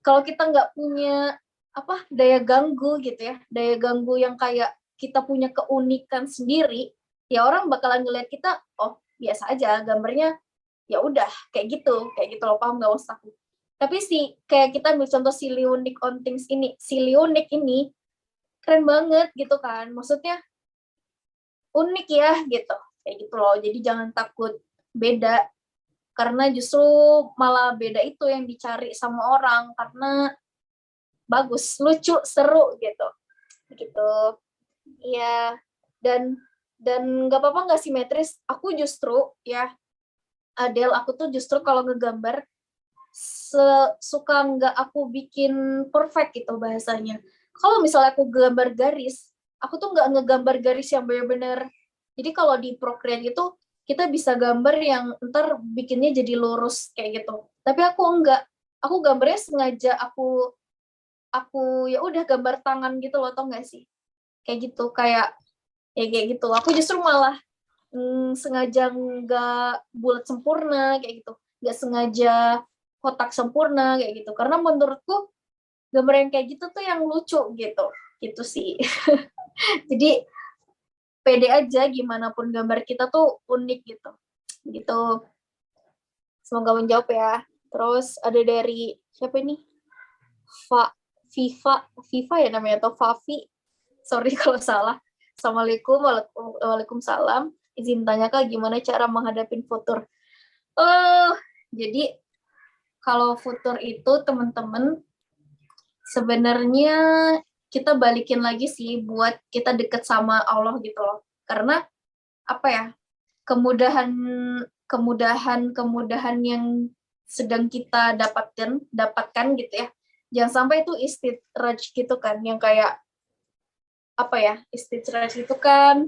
[SPEAKER 2] Kalau kita nggak punya daya ganggu gitu ya, daya ganggu yang kayak kita punya keunikan sendiri, ya orang bakalan ngeliat kita, oh biasa aja gambarnya, ya udah kayak gitu loh, paham nggak maksud aku? Tapi kayak kita ambil contoh si Liunik on Things ini, si Liunik ini keren banget gitu kan, maksudnya unik ya gitu, kayak gitu loh. Jadi jangan takut beda, karena justru malah beda itu yang dicari sama orang, karena bagus, lucu, seru gitu. Iya, dan nggak apa-apa nggak simetris. Aku justru ya, Adele, aku tuh justru kalau ngegambar suka nggak aku bikin perfect gitu bahasanya. Kalau misalnya aku gambar garis, aku tuh nggak ngegambar garis yang benar-benar. Jadi kalau di Procreate itu kita bisa gambar yang ntar bikinnya jadi lurus kayak gitu. Tapi aku enggak. Aku gambarnya sengaja aku ya udah gambar tangan gitu loh, tau nggak sih? Kayak gitu, kayak gitu. Aku justru malah sengaja nggak bulat sempurna kayak gitu. Nggak sengaja kotak sempurna kayak gitu. Karena menurutku gambar yang kayak gitu tuh yang lucu gitu. Gitu sih. Jadi pede aja, gimana pun gambar kita tuh unik gitu. Gitu. Semoga menjawab ya. Terus ada dari siapa ini? Viva ya namanya, atau Favi. Sorry kalau salah. Assalamualaikum. Waalaikumsalam. Izin tanya Kak, gimana cara menghadapi futur? Jadi kalau futur itu teman-teman sebenarnya kita balikin lagi sih buat kita deket sama Allah gitu loh. Karena apa ya, kemudahan yang sedang kita dapatkan gitu ya. Jangan sampai itu istidraj gitu kan, yang kayak apa ya, istidraj itu kan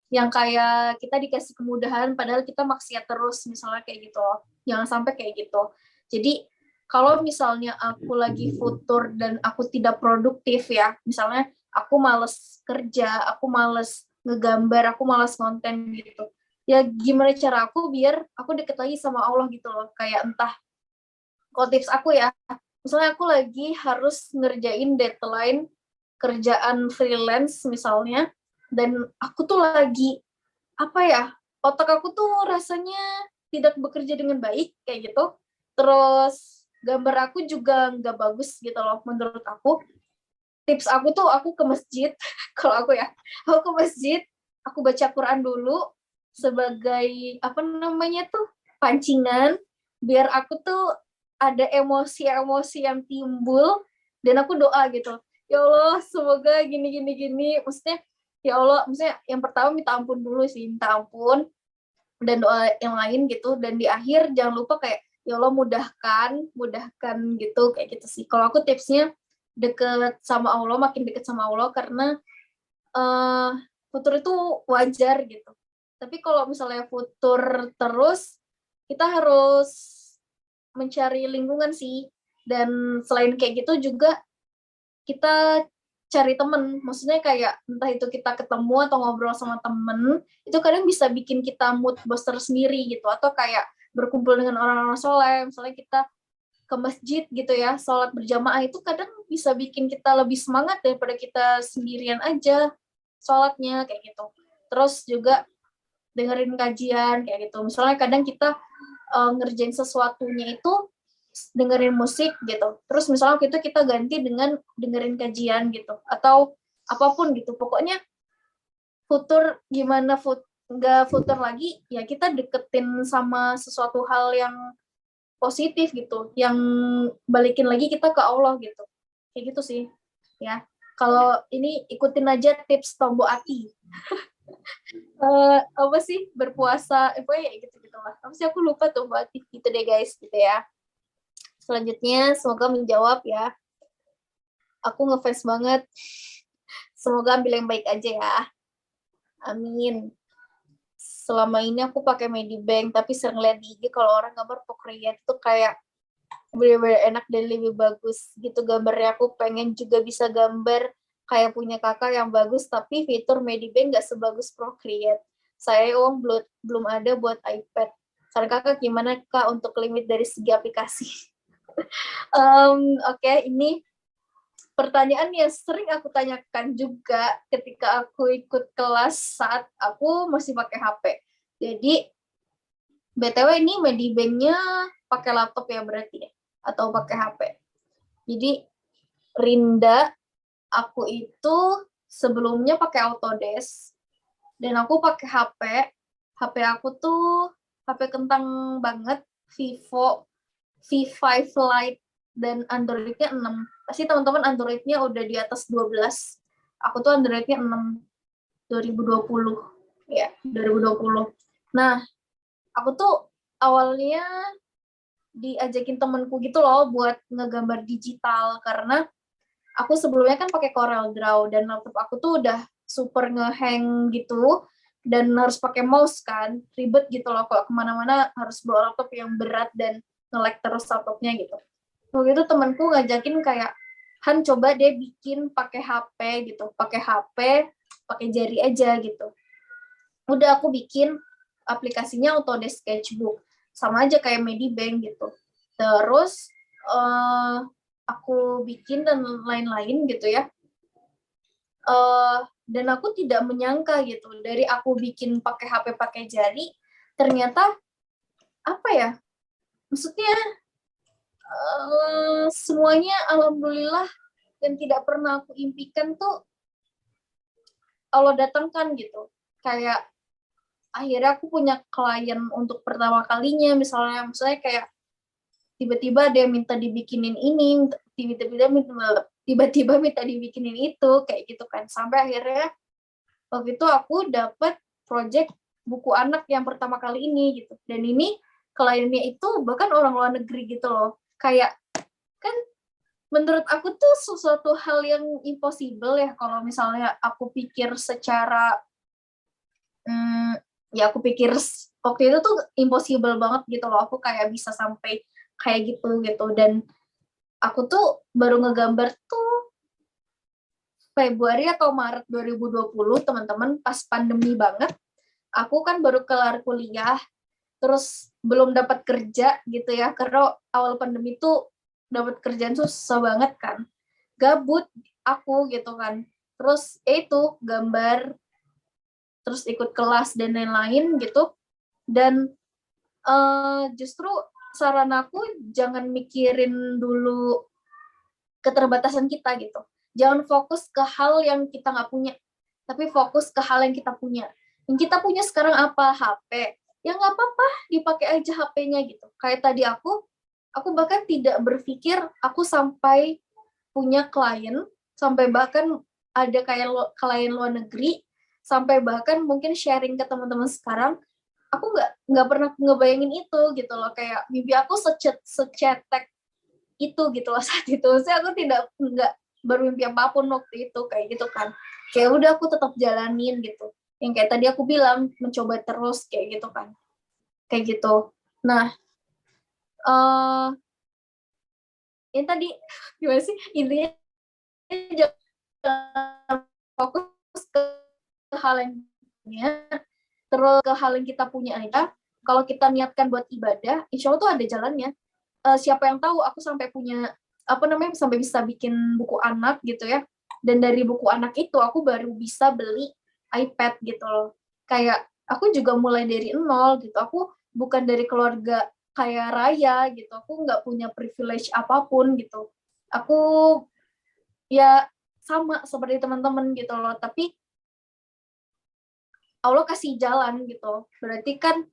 [SPEAKER 2] yang kayak kita dikasih kemudahan padahal kita maksiat terus, misalnya kayak gitu loh. Jangan sampai kayak gitu. Jadi kalau misalnya aku lagi futur dan aku tidak produktif ya, misalnya aku males kerja, aku males ngegambar, aku males konten gitu. Ya gimana cara aku biar aku deket lagi sama Allah gitu loh. Kayak entah, kalau tips aku ya, misalnya aku lagi harus ngerjain deadline kerjaan freelance misalnya, dan aku tuh lagi, apa ya, otak aku tuh rasanya tidak bekerja dengan baik, kayak gitu. Terus gambar aku juga nggak bagus gitu loh menurut aku. Tips aku tuh aku ke masjid, kalau aku ya, aku ke masjid, aku baca Quran dulu sebagai apa namanya tuh, pancingan, biar aku tuh ada emosi-emosi yang timbul, dan aku doa gitu. Ya Allah, semoga gini gini gini. Maksudnya, ya Allah, maksudnya yang pertama minta ampun dulu sih, minta ampun, dan doa yang lain gitu. Dan di akhir jangan lupa kayak, ya Allah mudahkan gitu, kayak gitu sih. Kalau aku tipsnya deket sama Allah, makin deket sama Allah, karena futur itu wajar gitu. Tapi kalau misalnya futur terus, kita harus mencari lingkungan sih. Dan selain kayak gitu juga kita cari temen. Maksudnya kayak entah itu kita ketemu atau ngobrol sama temen, itu kadang bisa bikin kita mood booster sendiri gitu. Atau kayak berkumpul dengan orang-orang soleh, misalnya kita ke masjid gitu ya, sholat berjamaah, itu kadang bisa bikin kita lebih semangat daripada kita sendirian aja sholatnya, kayak gitu. Terus juga dengerin kajian kayak gitu. Misalnya kadang kita ngerjain sesuatunya itu dengerin musik gitu. Terus misalnya waktu itu kita ganti dengan dengerin kajian gitu, atau apapun gitu. Pokoknya futur gimana, nggak futur lagi, ya kita deketin sama sesuatu hal yang positif gitu, yang balikin lagi kita ke Allah gitu. Kayak gitu sih. Ya. Kalau ini ikutin aja tips Tombo Ati. Apa sih, berpuasa, pokoknya ya gitu-gitu lah. Apa sih, aku lupa tuh Mbak Ati, gitu deh guys, gitu ya. Selanjutnya semoga menjawab ya. Aku ngefans banget. Semoga ambil yang baik aja ya. Amin. Selama ini aku pakai Medibank, tapi sering lihat di IG kalau orang gambar Procreate itu kayak bener-bener enak dan lebih bagus gitu gambarnya. Aku pengen juga bisa gambar kayak punya kakak yang bagus, tapi fitur Medibank nggak sebagus Procreate. Saya belum ada buat iPad. Saran kakak gimana kak untuk limit dari segi aplikasi? Oke, ini pertanyaan yang sering aku tanyakan juga ketika aku ikut kelas saat aku masih pakai HP. Jadi, BTW ini Medibank-nya pakai laptop ya berarti ya? Atau pakai HP? Jadi, Rinda, aku itu sebelumnya pakai Autodesk, dan aku pakai HP. HP aku tuh HP kentang banget, Vivo V5 Lite, dan Android-nya 6. Pasti teman-teman Android-nya udah di atas 12. Aku tuh Android-nya 6, 2020. Ya, 2020. Nah, aku tuh awalnya diajakin temenku gitu loh buat ngegambar digital, karena aku sebelumnya kan pakai Corel Draw, dan laptop aku tuh udah super ngehang gitu, dan harus pakai mouse kan, ribet gitu loh kalau kemana-mana harus bawa laptop yang berat dan nge-lag terus laptopnya gitu. Waktu itu temanku ngajakin kayak, Han coba deh bikin pakai HP gitu, pakai jari aja gitu. Udah aku bikin aplikasinya Autodesk Sketchbook, sama aja kayak Medibank gitu. Terus aku bikin dan lain-lain gitu ya. Dan aku tidak menyangka gitu, dari aku bikin pakai HP pakai jari, ternyata apa ya? Maksudnya semuanya alhamdulillah, dan tidak pernah aku impikan tuh Allah datangkan gitu. Kayak akhirnya aku punya klien untuk pertama kalinya, misalnya kayak tiba-tiba ada yang minta dibikinin ini, tiba-tiba minta dibikinin itu, kayak gitu kan. Sampai akhirnya waktu itu aku dapat project buku anak yang pertama kali ini gitu. Dan ini kliennya itu bahkan orang luar negeri gitu loh. Kayak kan menurut aku tuh sesuatu hal yang impossible ya kalau misalnya aku pikir secara ya aku pikir waktu itu tuh impossible banget gitu loh. Aku kayak bisa sampai kayak gitu. Dan aku tuh baru ngegambar tuh Februari atau Maret 2020, teman-teman, pas pandemi banget. Aku kan baru kelar kuliah, terus belum dapat kerja gitu ya, karena awal pandemi tuh dapat kerjaan susah banget kan. Gabut aku gitu kan. Terus itu gambar, terus ikut kelas dan lain-lain gitu. Dan justru saran aku jangan mikirin dulu keterbatasan kita gitu. Jangan fokus ke hal yang kita nggak punya, tapi fokus ke hal yang kita punya. Yang kita punya sekarang apa? HP. Ya nggak apa-apa, dipakai aja HP-nya gitu. Kayak tadi aku bahkan tidak berpikir aku sampai punya klien, sampai bahkan ada kayak klien luar negeri, sampai bahkan mungkin sharing ke teman-teman sekarang, aku nggak pernah ngebayangin itu gitu loh. Kayak mimpi aku secetek itu gitu loh saat itu. Saya aku nggak bermimpi apapun waktu itu kayak gitu kan. Kayak udah aku tetap jalanin gitu. Yang kayak tadi aku bilang mencoba terus kayak gitu kan. Kayak gitu. Nah, yang tadi gimana sih intinya jangan fokus ke hal yang punya, terus ke hal yang kita punya aja. Kalau kita niatkan buat ibadah, insya Allah tuh ada jalannya. Siapa yang tahu aku sampai punya sampai bisa bikin buku anak gitu ya. Dan dari buku anak itu aku baru bisa beli iPad gitu loh. Kayak aku juga mulai dari nol gitu. Aku bukan dari keluarga kaya raya gitu. Aku nggak punya privilege apapun gitu. Aku ya sama seperti teman-teman gitu loh. Tapi Allah kasih jalan gitu. Berarti kan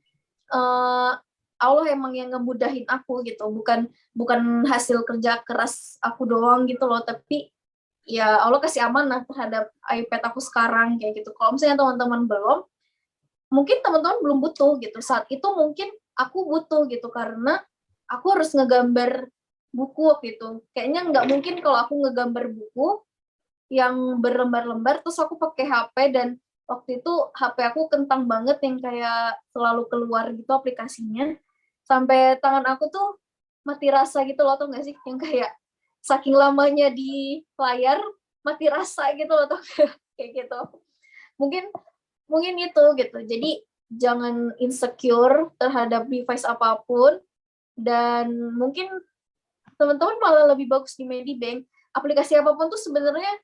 [SPEAKER 2] Allah emang yang ngemudahin aku gitu, bukan hasil kerja keras aku doang gitu loh, tapi ya Allah kasih amanah terhadap iPad aku sekarang kayak gitu. Kalau misalnya teman-teman mungkin teman-teman belum butuh gitu. Saat itu mungkin aku butuh gitu karena aku harus ngegambar buku gitu. Kayaknya nggak mungkin kalau aku ngegambar buku yang berlembar-lembar terus aku pakai HP, dan waktu itu HP aku kentang banget yang kayak selalu keluar gitu aplikasinya. Sampai tangan aku tuh mati rasa gitu loh, tau gak sih? Yang kayak saking lamanya di layar, mati rasa gitu loh, tau gak? Kayak gitu. Mungkin itu gitu. Jadi jangan insecure terhadap device apapun, dan mungkin teman-teman malah lebih bagus di Medibank. Aplikasi apapun tuh sebenarnya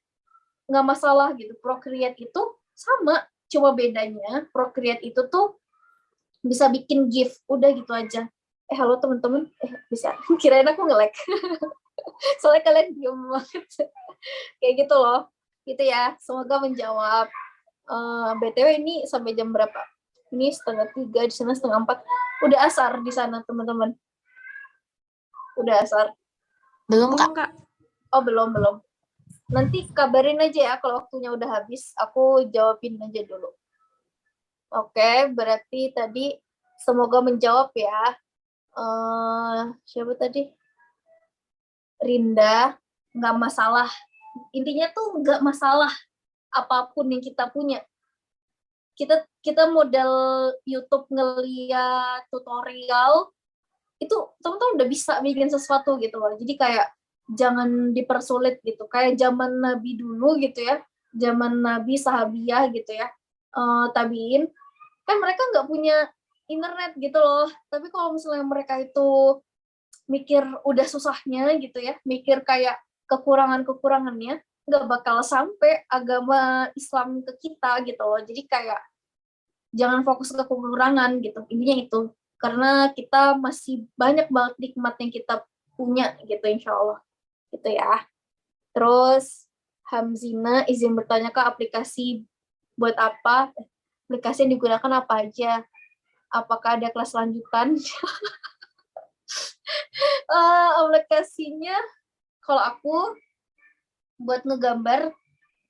[SPEAKER 2] nggak masalah gitu. Procreate itu sama, cuma bedanya Procreate itu tuh bisa bikin GIF, udah gitu aja. Halo teman-teman, bisa. Kirain aku nge-lag. Soalnya kalian diem banget. Kayak gitu loh. Gitu ya, semoga menjawab. BTW ini sampai jam berapa? Ini 2:30, di sana 3:30. Udah asar di sana teman-teman. Udah asar.
[SPEAKER 3] Belum, Kak.
[SPEAKER 2] Oh, belum. Nanti kabarin aja ya kalau waktunya udah habis. Aku jawabin aja dulu. Oke, berarti tadi semoga menjawab ya. Siapa tadi? Rinda, nggak masalah. Intinya tuh nggak masalah apapun yang kita punya. Kita model YouTube ngeliat tutorial, itu teman-teman udah bisa bikin sesuatu gitu loh. Jadi kayak jangan dipersulit gitu. Kayak zaman Nabi dulu gitu ya. Zaman Nabi sahabiah gitu ya. Tabiin, kan mereka nggak punya internet gitu loh. Tapi kalau misalnya mereka itu mikir udah susahnya gitu ya, mikir kayak kekurangannya, nggak bakal sampai agama Islam ke kita gitu loh. Jadi kayak jangan fokus ke kekurangan gitu. Intinya itu. Karena kita masih banyak banget nikmat yang kita punya gitu insya Allah. Gitu ya. Terus Hamzina izin bertanya ke aplikasi buat apa? Aplikasi yang digunakan apa aja? Apakah ada kelas lanjutan? Aplikasinya kalau aku buat ngegambar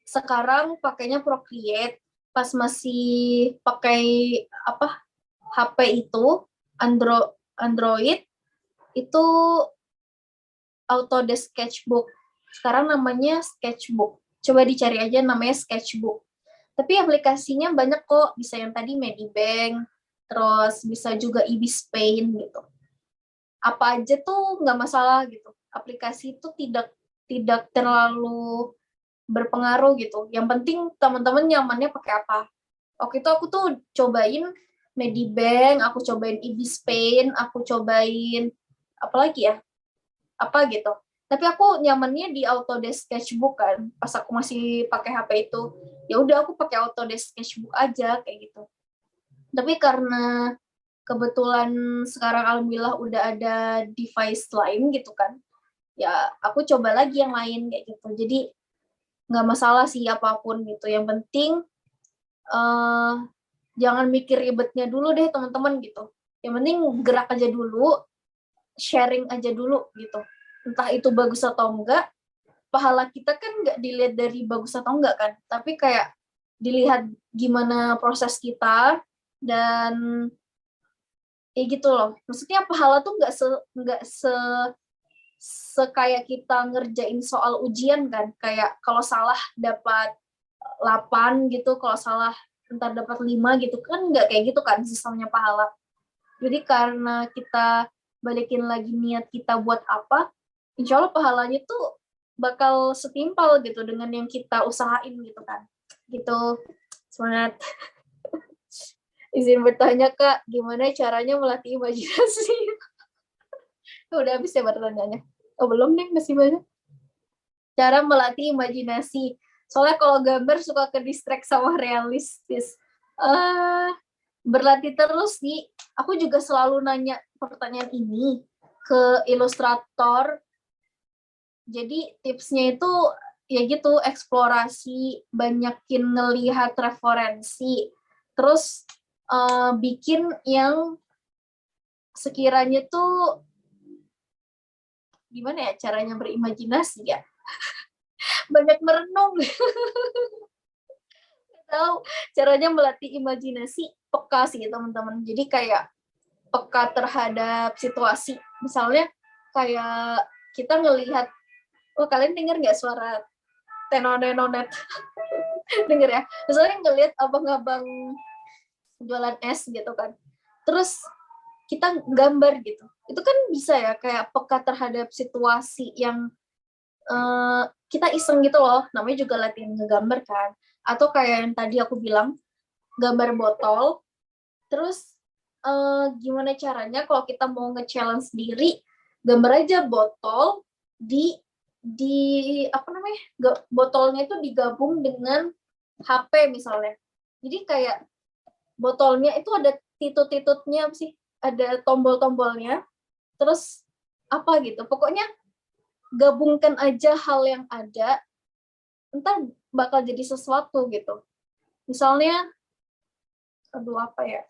[SPEAKER 2] sekarang pakainya Procreate. Pas masih pakai apa HP itu Android itu Autodesk Sketchbook. Sekarang namanya Sketchbook. Coba dicari aja namanya Sketchbook. Tapi aplikasinya banyak kok, bisa yang tadi Medibank, terus bisa juga Ibis Paint gitu. Apa aja tuh nggak masalah gitu. Aplikasi itu tidak terlalu berpengaruh gitu. Yang penting teman-teman nyamannya pakai apa. Waktu itu aku tuh cobain Medibank, aku cobain Ibis Paint, aku cobain apa lagi ya? Apa gitu. Tapi aku nyamannya di Autodesk Sketchbook kan. Pas aku masih pakai HP itu, ya udah aku pakai Autodesk Sketchbook aja kayak gitu. Tapi karena kebetulan sekarang alhamdulillah udah ada device lain gitu kan, ya aku coba lagi yang lain kayak gitu. Jadi nggak masalah sih apapun gitu. Yang penting jangan mikir ribetnya dulu deh teman-teman gitu. Yang penting gerak aja dulu, sharing aja dulu gitu. Entah itu bagus atau enggak, pahala kita kan nggak dilihat dari bagus atau enggak kan, tapi kayak dilihat gimana proses kita dan gitu loh. Maksudnya pahala tuh nggak se kayak kita ngerjain soal ujian kan, kayak kalau salah dapat 8 gitu, kalau salah ntar dapat 5 gitu kan, nggak kayak gitu kan sistemnya pahala. Jadi karena kita balikin lagi niat kita buat apa, insya Allah pahalanya tuh bakal setimpal gitu dengan yang kita usahain gitu kan. Gitu, semangat. Izin bertanya Kak, gimana caranya melatih imajinasi? Udah habis ya pertanyaannya? Oh belum nih, masih banyak. Cara melatih imajinasi. Soalnya kalau gambar suka ke distract sama realistis. Berlatih terus sih. Aku juga selalu nanya pertanyaan ini ke ilustrator. Jadi tipsnya itu ya gitu, eksplorasi, banyakin ngelihat referensi, terus bikin yang sekiranya tuh gimana ya caranya berimajinasi ya, banyak merenung. Tahu caranya melatih imajinasi, peka sih teman-teman. Jadi kayak peka terhadap situasi. Misalnya kayak kita ngelihat, kalian dengar nggak suara tenonet? Dengar ya? Misalnya ngelihat abang-abang jualan es gitu kan. Terus kita gambar gitu. Itu kan bisa ya kayak peka terhadap situasi yang kita iseng gitu loh. Namanya juga latihan ngegambar kan. Atau kayak yang tadi aku bilang, gambar botol. Terus gimana caranya kalau kita mau nge-challenge sendiri, gambar aja botol di apa namanya, botolnya itu digabung dengan HP misalnya. Jadi kayak botolnya itu ada titut-titutnya sih, ada tombol-tombolnya, terus apa gitu. Pokoknya gabungkan aja hal yang ada, entar bakal jadi sesuatu gitu. Misalnya, aduh apa ya?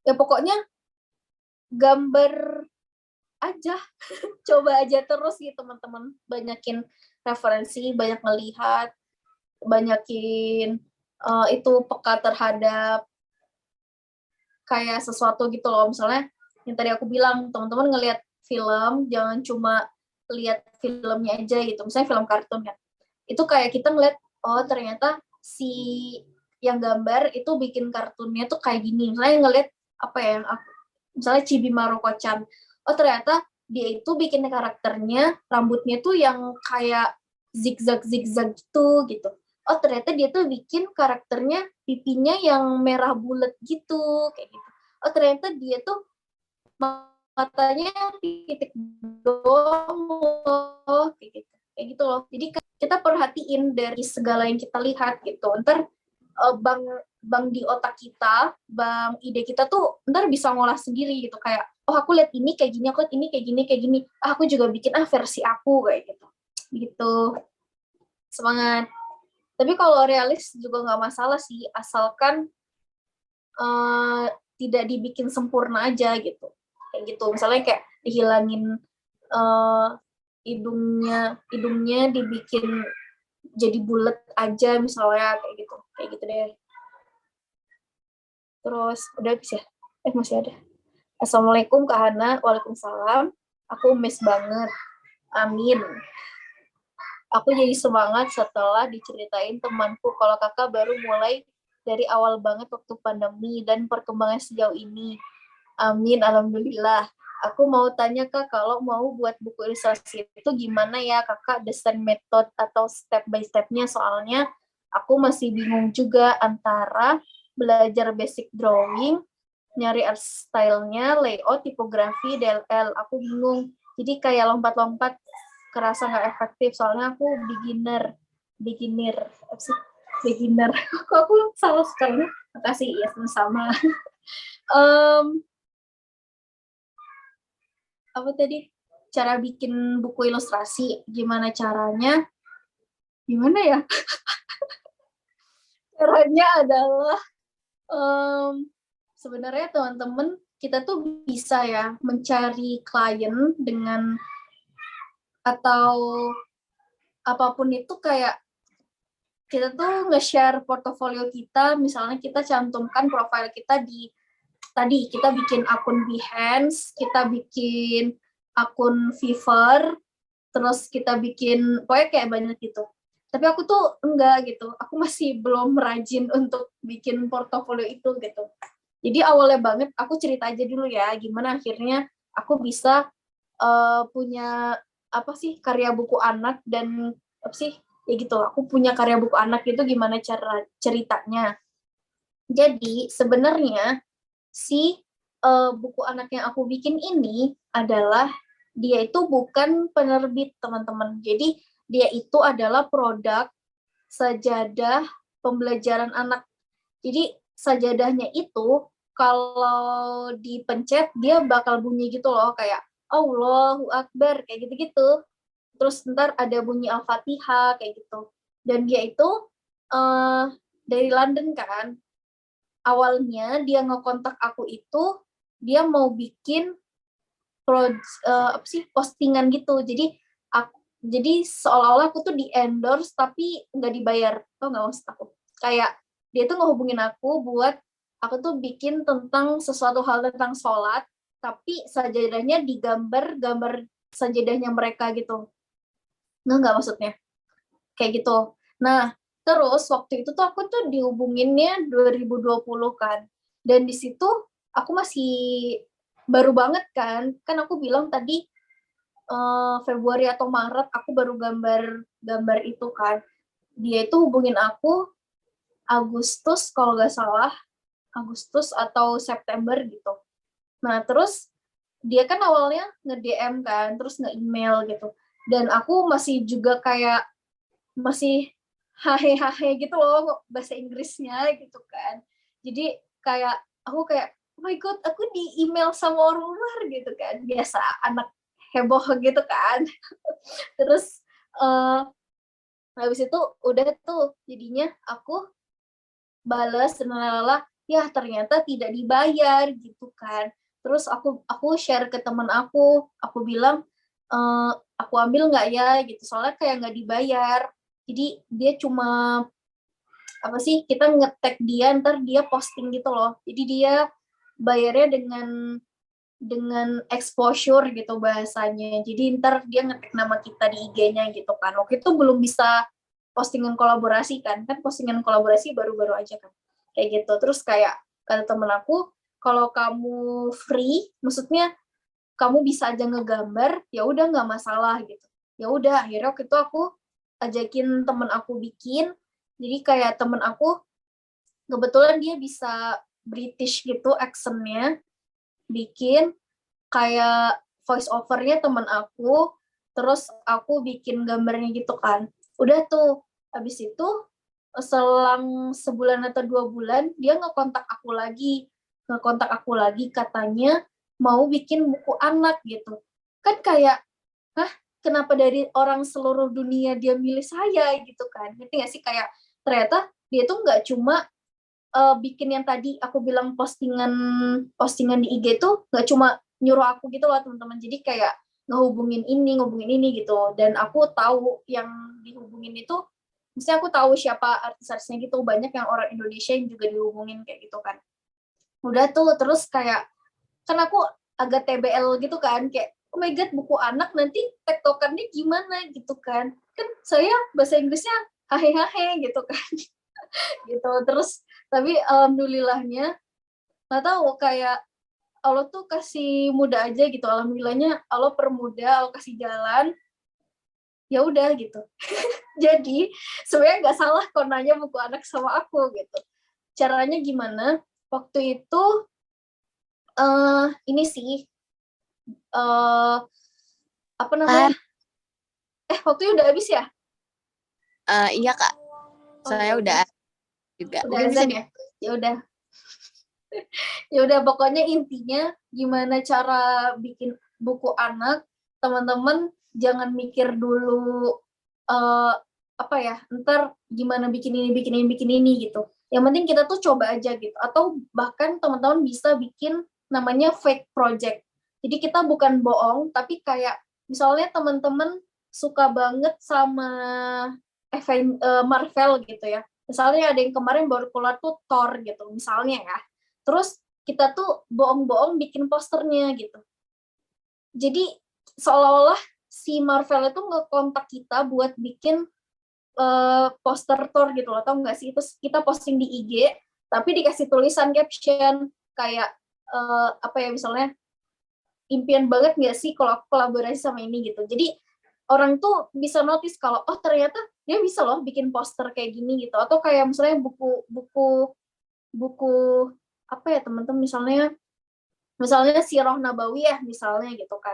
[SPEAKER 2] Ya pokoknya gambar aja, coba aja terus gitu teman-teman. Banyakin referensi, banyak melihat, banyakin itu peka terhadap kayak sesuatu gitu loh. Misalnya yang tadi aku bilang, teman-teman ngelihat film, jangan cuma lihat filmnya aja gitu. Misalnya film kartun kan. Itu kayak kita ngeliat, oh ternyata si yang gambar itu bikin kartunnya tuh kayak gini. Misalnya ngeliat apa ya, misalnya Chibi Maruko-chan. Oh ternyata dia itu bikin karakternya, rambutnya tuh yang kayak zigzag-zigzag gitu. Oh ternyata dia tuh bikin karakternya pipinya yang merah bulat gitu, kayak gitu. Oh ternyata dia tuh matanya titik doang loh, kayak gitu loh. Jadi kita perhatiin dari segala yang kita lihat gitu. Ntar bang di otak kita, bang ide kita tuh ntar bisa ngolah sendiri gitu, kayak oh aku lihat ini kayak gini, aku lihat ini kayak gini, aku juga bikin versi aku kayak gitu. Semangat. Tapi kalau realis juga nggak masalah sih, asalkan tidak dibikin sempurna aja gitu. Kayak gitu. Misalnya kayak dihilangin hidungnya dibikin jadi bulat aja misalnya kayak gitu deh. Terus udah habis ya? Masih ada. Assalamualaikum Kak Hana. Waalaikumsalam. Aku miss banget. Amin. Aku jadi semangat setelah diceritain temanku kalau kakak baru mulai dari awal banget waktu pandemi dan perkembangan sejauh ini. Amin, alhamdulillah. Aku mau tanya Kak, kalau mau buat buku ilustrasi itu gimana ya Kakak desain metode atau step by step-nya, soalnya aku masih bingung juga antara belajar basic drawing, nyari art style-nya, layout, tipografi, DLL. Aku bingung. Jadi kayak lompat-lompat kerasa nggak efektif, soalnya aku beginner. Kok aku salah sekali? Makasih, ya sama-sama. Apa tadi? Cara bikin buku ilustrasi, gimana caranya? Gimana ya? Caranya adalah sebenarnya teman-teman kita tuh bisa ya mencari klien dengan atau apapun itu, kayak kita tuh nge-share portofolio kita, misalnya kita cantumkan profil kita di tadi kita bikin akun Behance, kita bikin akun Fiverr, terus kita bikin pokoknya kayak banyak gitu. Tapi aku tuh enggak gitu, aku masih belum rajin untuk bikin portofolio itu gitu. Jadi awalnya banget aku cerita aja dulu ya, gimana akhirnya aku bisa punya karya buku anak dan ya gitu. Aku punya karya buku anak itu gimana cara ceritanya. Jadi sebenarnya si buku anak yang aku bikin ini adalah dia itu bukan penerbit teman-teman. Jadi dia itu adalah produk sajadah pembelajaran anak. Jadi sajadahnya itu kalau dipencet dia bakal bunyi gitu loh, kayak Allahu Akbar kayak gitu-gitu. Terus ntar ada bunyi Al-Fatihah kayak gitu. Dan dia itu dari London kan. Awalnya dia ngekontak aku itu dia mau bikin postingan gitu. Jadi seolah-olah aku tuh di endorse tapi nggak dibayar. Tau nggak maksud aku? Kayak dia tuh ngehubungin aku buat aku tuh bikin tentang sesuatu hal tentang sholat, tapi sajadahnya digambar sajadahnya mereka gitu. Nggak maksudnya? Kayak gitu. Nah, terus waktu itu tuh aku tuh dihubunginnya 2020 kan. Dan di situ aku masih baru banget kan. Kan aku bilang tadi Februari atau Maret aku baru gambar itu kan. Dia itu hubungin aku Agustus kalau nggak salah, Agustus atau September gitu. Nah terus dia kan awalnya nge-DM kan, terus nge-email gitu. Dan aku masih juga kayak masih hahe gitu loh bahasa Inggrisnya gitu kan. Jadi kayak aku kayak oh my god, aku di email sama orang luar gitu kan. Biasa anak heboh gitu kan. Terus habis itu udah tuh jadinya aku balas dan ya ternyata tidak dibayar gitu kan. Terus aku share ke teman aku bilang aku ambil nggak ya gitu, soalnya kayak nggak dibayar. Jadi dia cuma kita nge-tag dia, ntar dia posting gitu loh. Jadi dia bayarnya dengan exposure gitu bahasanya. Jadi ntar dia nge-tag nama kita di IG-nya gitu kan. Waktu itu belum bisa postingan kolaborasi kan postingan kolaborasi baru-baru aja kan. Kayak gitu. Terus kayak kata temen aku, kalau kamu free, maksudnya kamu bisa aja ngegambar, ya udah nggak masalah gitu. Ya udah, akhirnya waktu itu aku ajakin temen aku bikin. Jadi kayak temen aku kebetulan dia bisa British gitu accent-nya, bikin kayak voice over-nya temen aku, terus aku bikin gambarnya gitu kan. Udah tuh, habis itu selang sebulan atau 2 bulan dia ngekontak aku lagi katanya mau bikin buku anak gitu. Kan kayak kenapa dari orang seluruh dunia dia milih saya gitu kan. Ngerti nggak sih, kayak ternyata dia tuh nggak cuma bikin yang tadi aku bilang postingan di IG tuh nggak cuma nyuruh aku gitu loh teman-teman. Jadi kayak ngehubungin ini gitu. Dan aku tahu yang dihubungin itu, misalnya aku tahu siapa artis-artisnya gitu. Banyak yang orang Indonesia yang juga dihubungin kayak gitu kan. Udah tuh, terus kayak, kan aku agak TBL gitu kan, kayak, oh my god, buku anak nanti tektokannya gimana gitu kan. Kan saya bahasa Inggrisnya hahe gitu kan. Gitu, terus tapi alhamdulillahnya nggak tahu, kayak Allah tuh kasih mudah aja gitu, alhamdulillahnya Allah permudah, Allah kasih jalan, ya udah gitu. Jadi sebenarnya nggak salah kalau nanya buku anak sama aku gitu. Caranya gimana? Waktu itu ini sih apa namanya? Waktu itu udah habis ya?
[SPEAKER 4] Iya Kak, saya udah juga.
[SPEAKER 2] Udah
[SPEAKER 4] Mungkin bisa
[SPEAKER 2] azan ya? Ya udah. Ya udah, pokoknya intinya gimana cara bikin buku anak, teman-teman jangan mikir dulu apa ya, ntar gimana bikin ini gitu. Yang penting kita tuh coba aja gitu. Atau bahkan teman-teman bisa bikin namanya fake project. Jadi kita bukan bohong, tapi kayak misalnya teman-teman suka banget sama Marvel gitu ya. Misalnya ada yang kemarin baru keluar tuh Thor gitu, misalnya ya. Terus kita tuh bohong-bohong bikin posternya gitu. Jadi seolah-olah si Marvel itu ngekontak kita buat bikin poster Thor gitu loh, tau nggak sih? Terus kita posting di IG, tapi dikasih tulisan caption kayak apa ya, misalnya impian banget nggak sih kalau aku kolaborasi sama ini gitu. Jadi orang tuh bisa notice kalau oh ternyata dia bisa loh bikin poster kayak gini gitu. Atau kayak misalnya buku apa ya teman-teman, misalnya Sirah Nabawi ya misalnya gitu kan.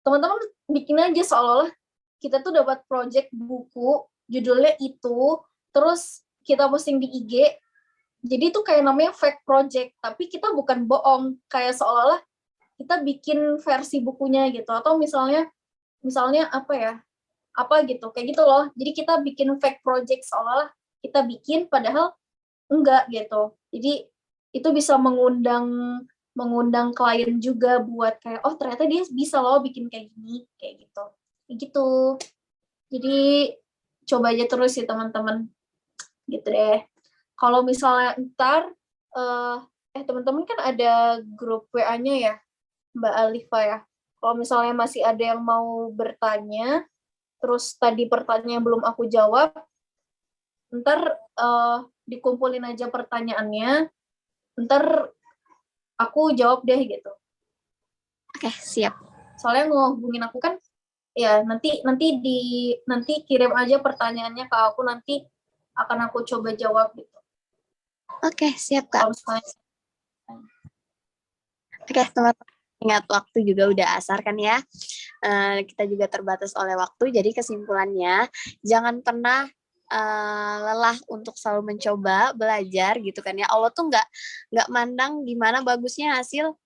[SPEAKER 2] Teman-teman bikin aja seolah-olah kita tuh dapat project buku, judulnya itu, terus kita posting di IG. Jadi itu kayak namanya fake project, tapi kita bukan bohong, kayak seolah-olah kita bikin versi bukunya gitu. Atau misalnya apa ya, apa gitu, kayak gitu loh. Jadi kita bikin fake project seolah-olah kita bikin, padahal enggak gitu. Jadi itu bisa mengundang klien juga buat kayak oh ternyata dia bisa loh bikin kayak gini, kayak gitu. Jadi coba aja terus sih teman-teman, gitu deh. Kalau misalnya ntar teman-teman kan ada grup WA-nya ya Mbak Alifa ya. Kalau misalnya masih ada yang mau bertanya, terus tadi pertanyaan belum aku jawab, ntar dikumpulin aja pertanyaannya, ntar aku jawab deh gitu.
[SPEAKER 4] Oke, siap.
[SPEAKER 2] Soalnya ngehubungin aku kan, ya nanti kirim aja pertanyaannya ke aku, nanti akan aku coba jawab gitu.
[SPEAKER 4] Oke, siap Kak. Oke, teman-teman. Ingat waktu juga udah asar kan ya. Kita juga terbatas oleh waktu, jadi kesimpulannya jangan pernah lelah untuk selalu mencoba belajar gitu kan ya. Allah tuh nggak mandang gimana bagusnya hasil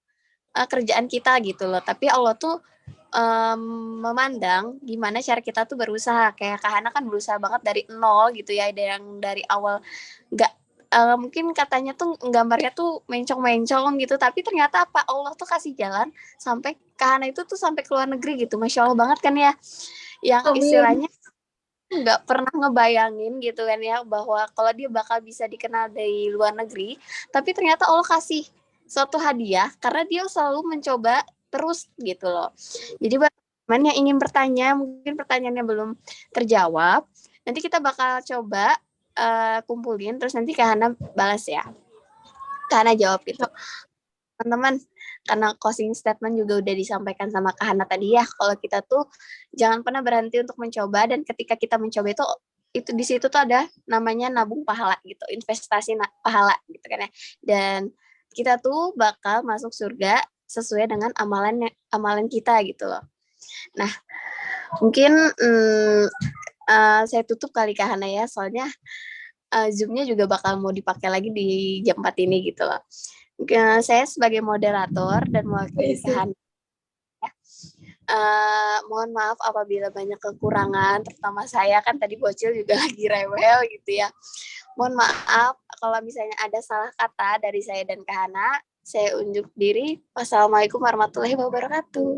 [SPEAKER 4] kerjaan kita gitu loh, tapi Allah tuh memandang gimana cara kita tuh berusaha. Kayak Kak Hana kan berusaha banget dari nol gitu ya, ada yang dari awal nggak mungkin katanya tuh gambarnya tuh mencong-mencong gitu, tapi ternyata apa, Allah tuh kasih jalan sampai Kak Hana itu tuh sampai ke luar negeri gitu. Masya Allah banget kan ya, yang istilahnya nggak pernah ngebayangin gitu kan ya, bahwa kalau dia bakal bisa dikenal dari luar negeri, tapi ternyata Allah kasih suatu hadiah karena dia selalu mencoba terus gitu loh. Jadi buat teman yang ingin bertanya, mungkin pertanyaannya belum terjawab, nanti kita bakal coba kumpulin, terus nanti Kak Hana balas ya, Kak Hana jawab gitu. Teman-teman, karena closing statement juga udah disampaikan sama Kak Hana tadi ya, kalau kita tuh jangan pernah berhenti untuk mencoba, dan ketika kita mencoba itu di situ tuh ada namanya nabung pahala gitu, investasi pahala gitu kan ya, dan kita tuh bakal masuk surga sesuai dengan amalan kita gitu loh. Nah, mungkin saya tutup kali Kak Hana ya, soalnya Zoom-nya juga bakal mau dipakai lagi di jam 4 ini gitu loh. Saya sebagai moderator dan mewakili Kak Hana ya, mohon maaf apabila banyak kekurangan, terutama saya kan tadi bocil juga lagi rewel gitu ya. Mohon maaf kalau misalnya ada salah kata dari saya dan Kak Hana. Saya unjuk diri. Wassalamualaikum warahmatullahi wabarakatuh.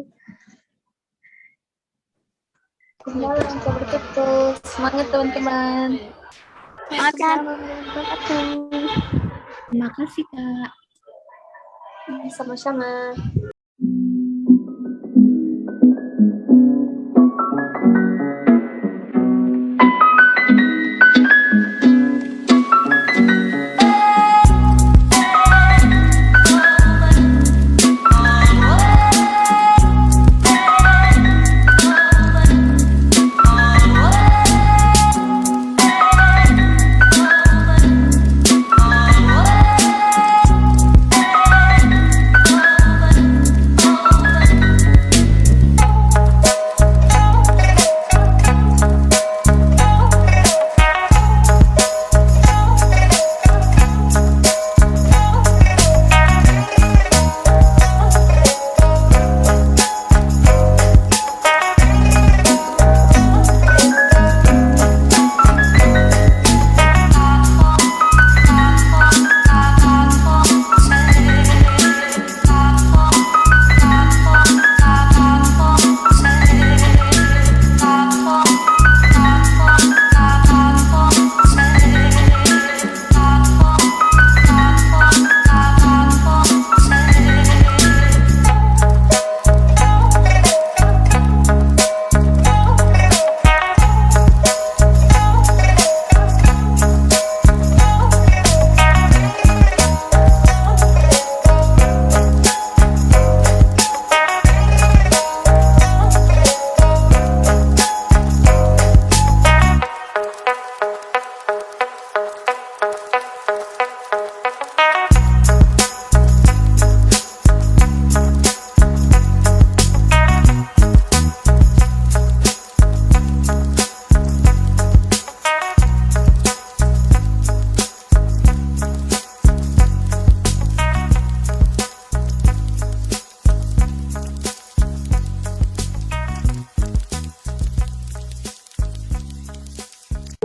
[SPEAKER 2] Waalaikumsalam wabarakatuh. Semangat teman-teman.
[SPEAKER 4] Semangat kan?
[SPEAKER 3] Terima kasih, Kak.
[SPEAKER 2] Sama-sama.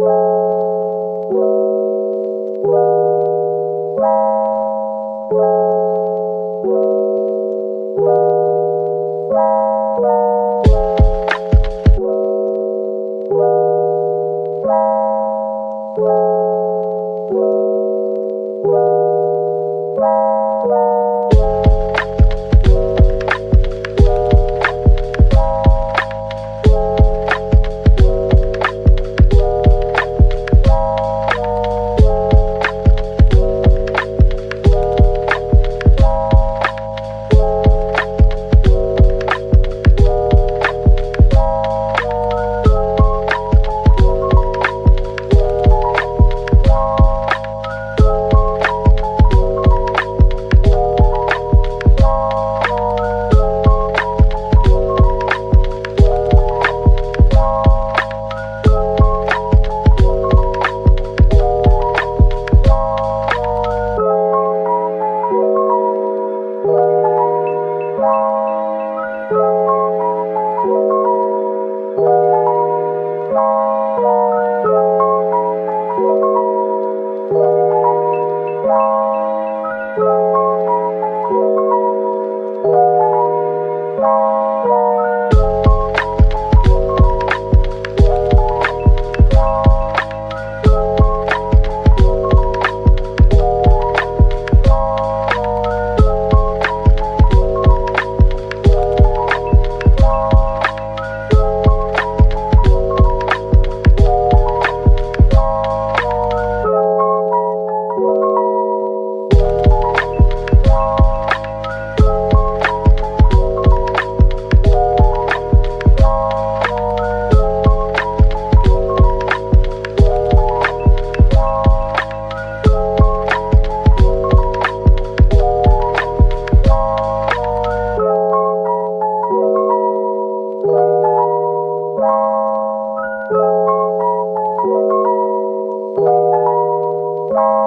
[SPEAKER 1] Thank you.